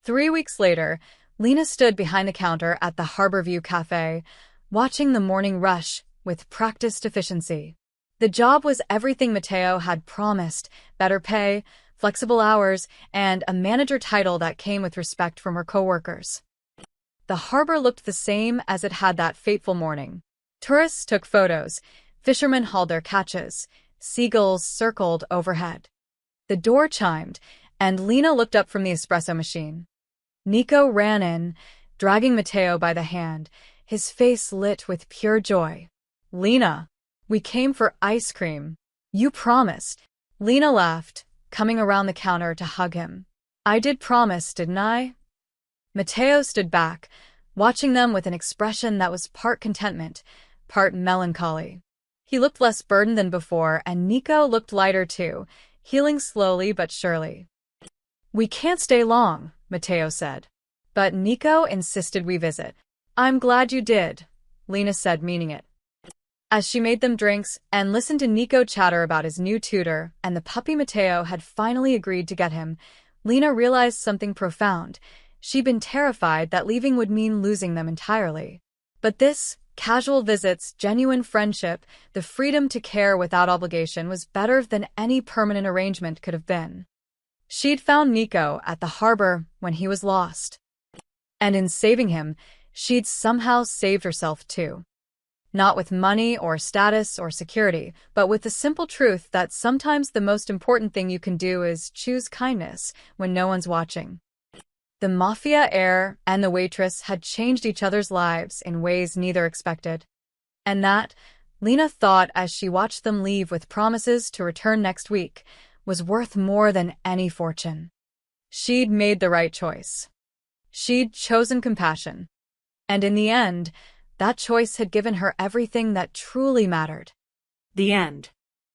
3 weeks later, Lena stood behind the counter at the Harborview Cafe, watching the morning rush with practiced efficiency. The job was everything Mateo had promised: better pay, flexible hours, and a manager title that came with respect from her coworkers. The harbor looked the same as it had that fateful morning. Tourists took photos, fishermen hauled their catches, seagulls circled overhead. The door chimed, and Lena looked up from the espresso machine. Nico ran in, dragging Mateo by the hand, his face lit with pure joy. Lena, we came for ice cream. You promised. Lena laughed, coming around the counter to hug him. I did promise, didn't I? Mateo stood back, watching them with an expression that was part contentment, part melancholy. He looked less burdened than before, and Nico looked lighter too, healing slowly but surely. We can't stay long, Mateo said. But Nico insisted we visit. I'm glad you did, Lena said, meaning it. As she made them drinks and listened to Nico chatter about his new tutor and the puppy Mateo had finally agreed to get him, Lena realized something profound. She'd been terrified that leaving would mean losing them entirely. But this, casual visits, genuine friendship, the freedom to care without obligation was better than any permanent arrangement could have been. She'd found Nico at the harbor when he was lost. And in saving him, she'd somehow saved herself too. Not with money or status or security, but with the simple truth that sometimes the most important thing you can do is choose kindness when no one's watching. The Mafia heir and the waitress had changed each other's lives in ways neither expected. And that, Lena thought as she watched them leave with promises to return next week, was worth more than any fortune. She'd made the right choice. She'd chosen compassion. And in the end, that choice had given her everything that truly mattered. The end.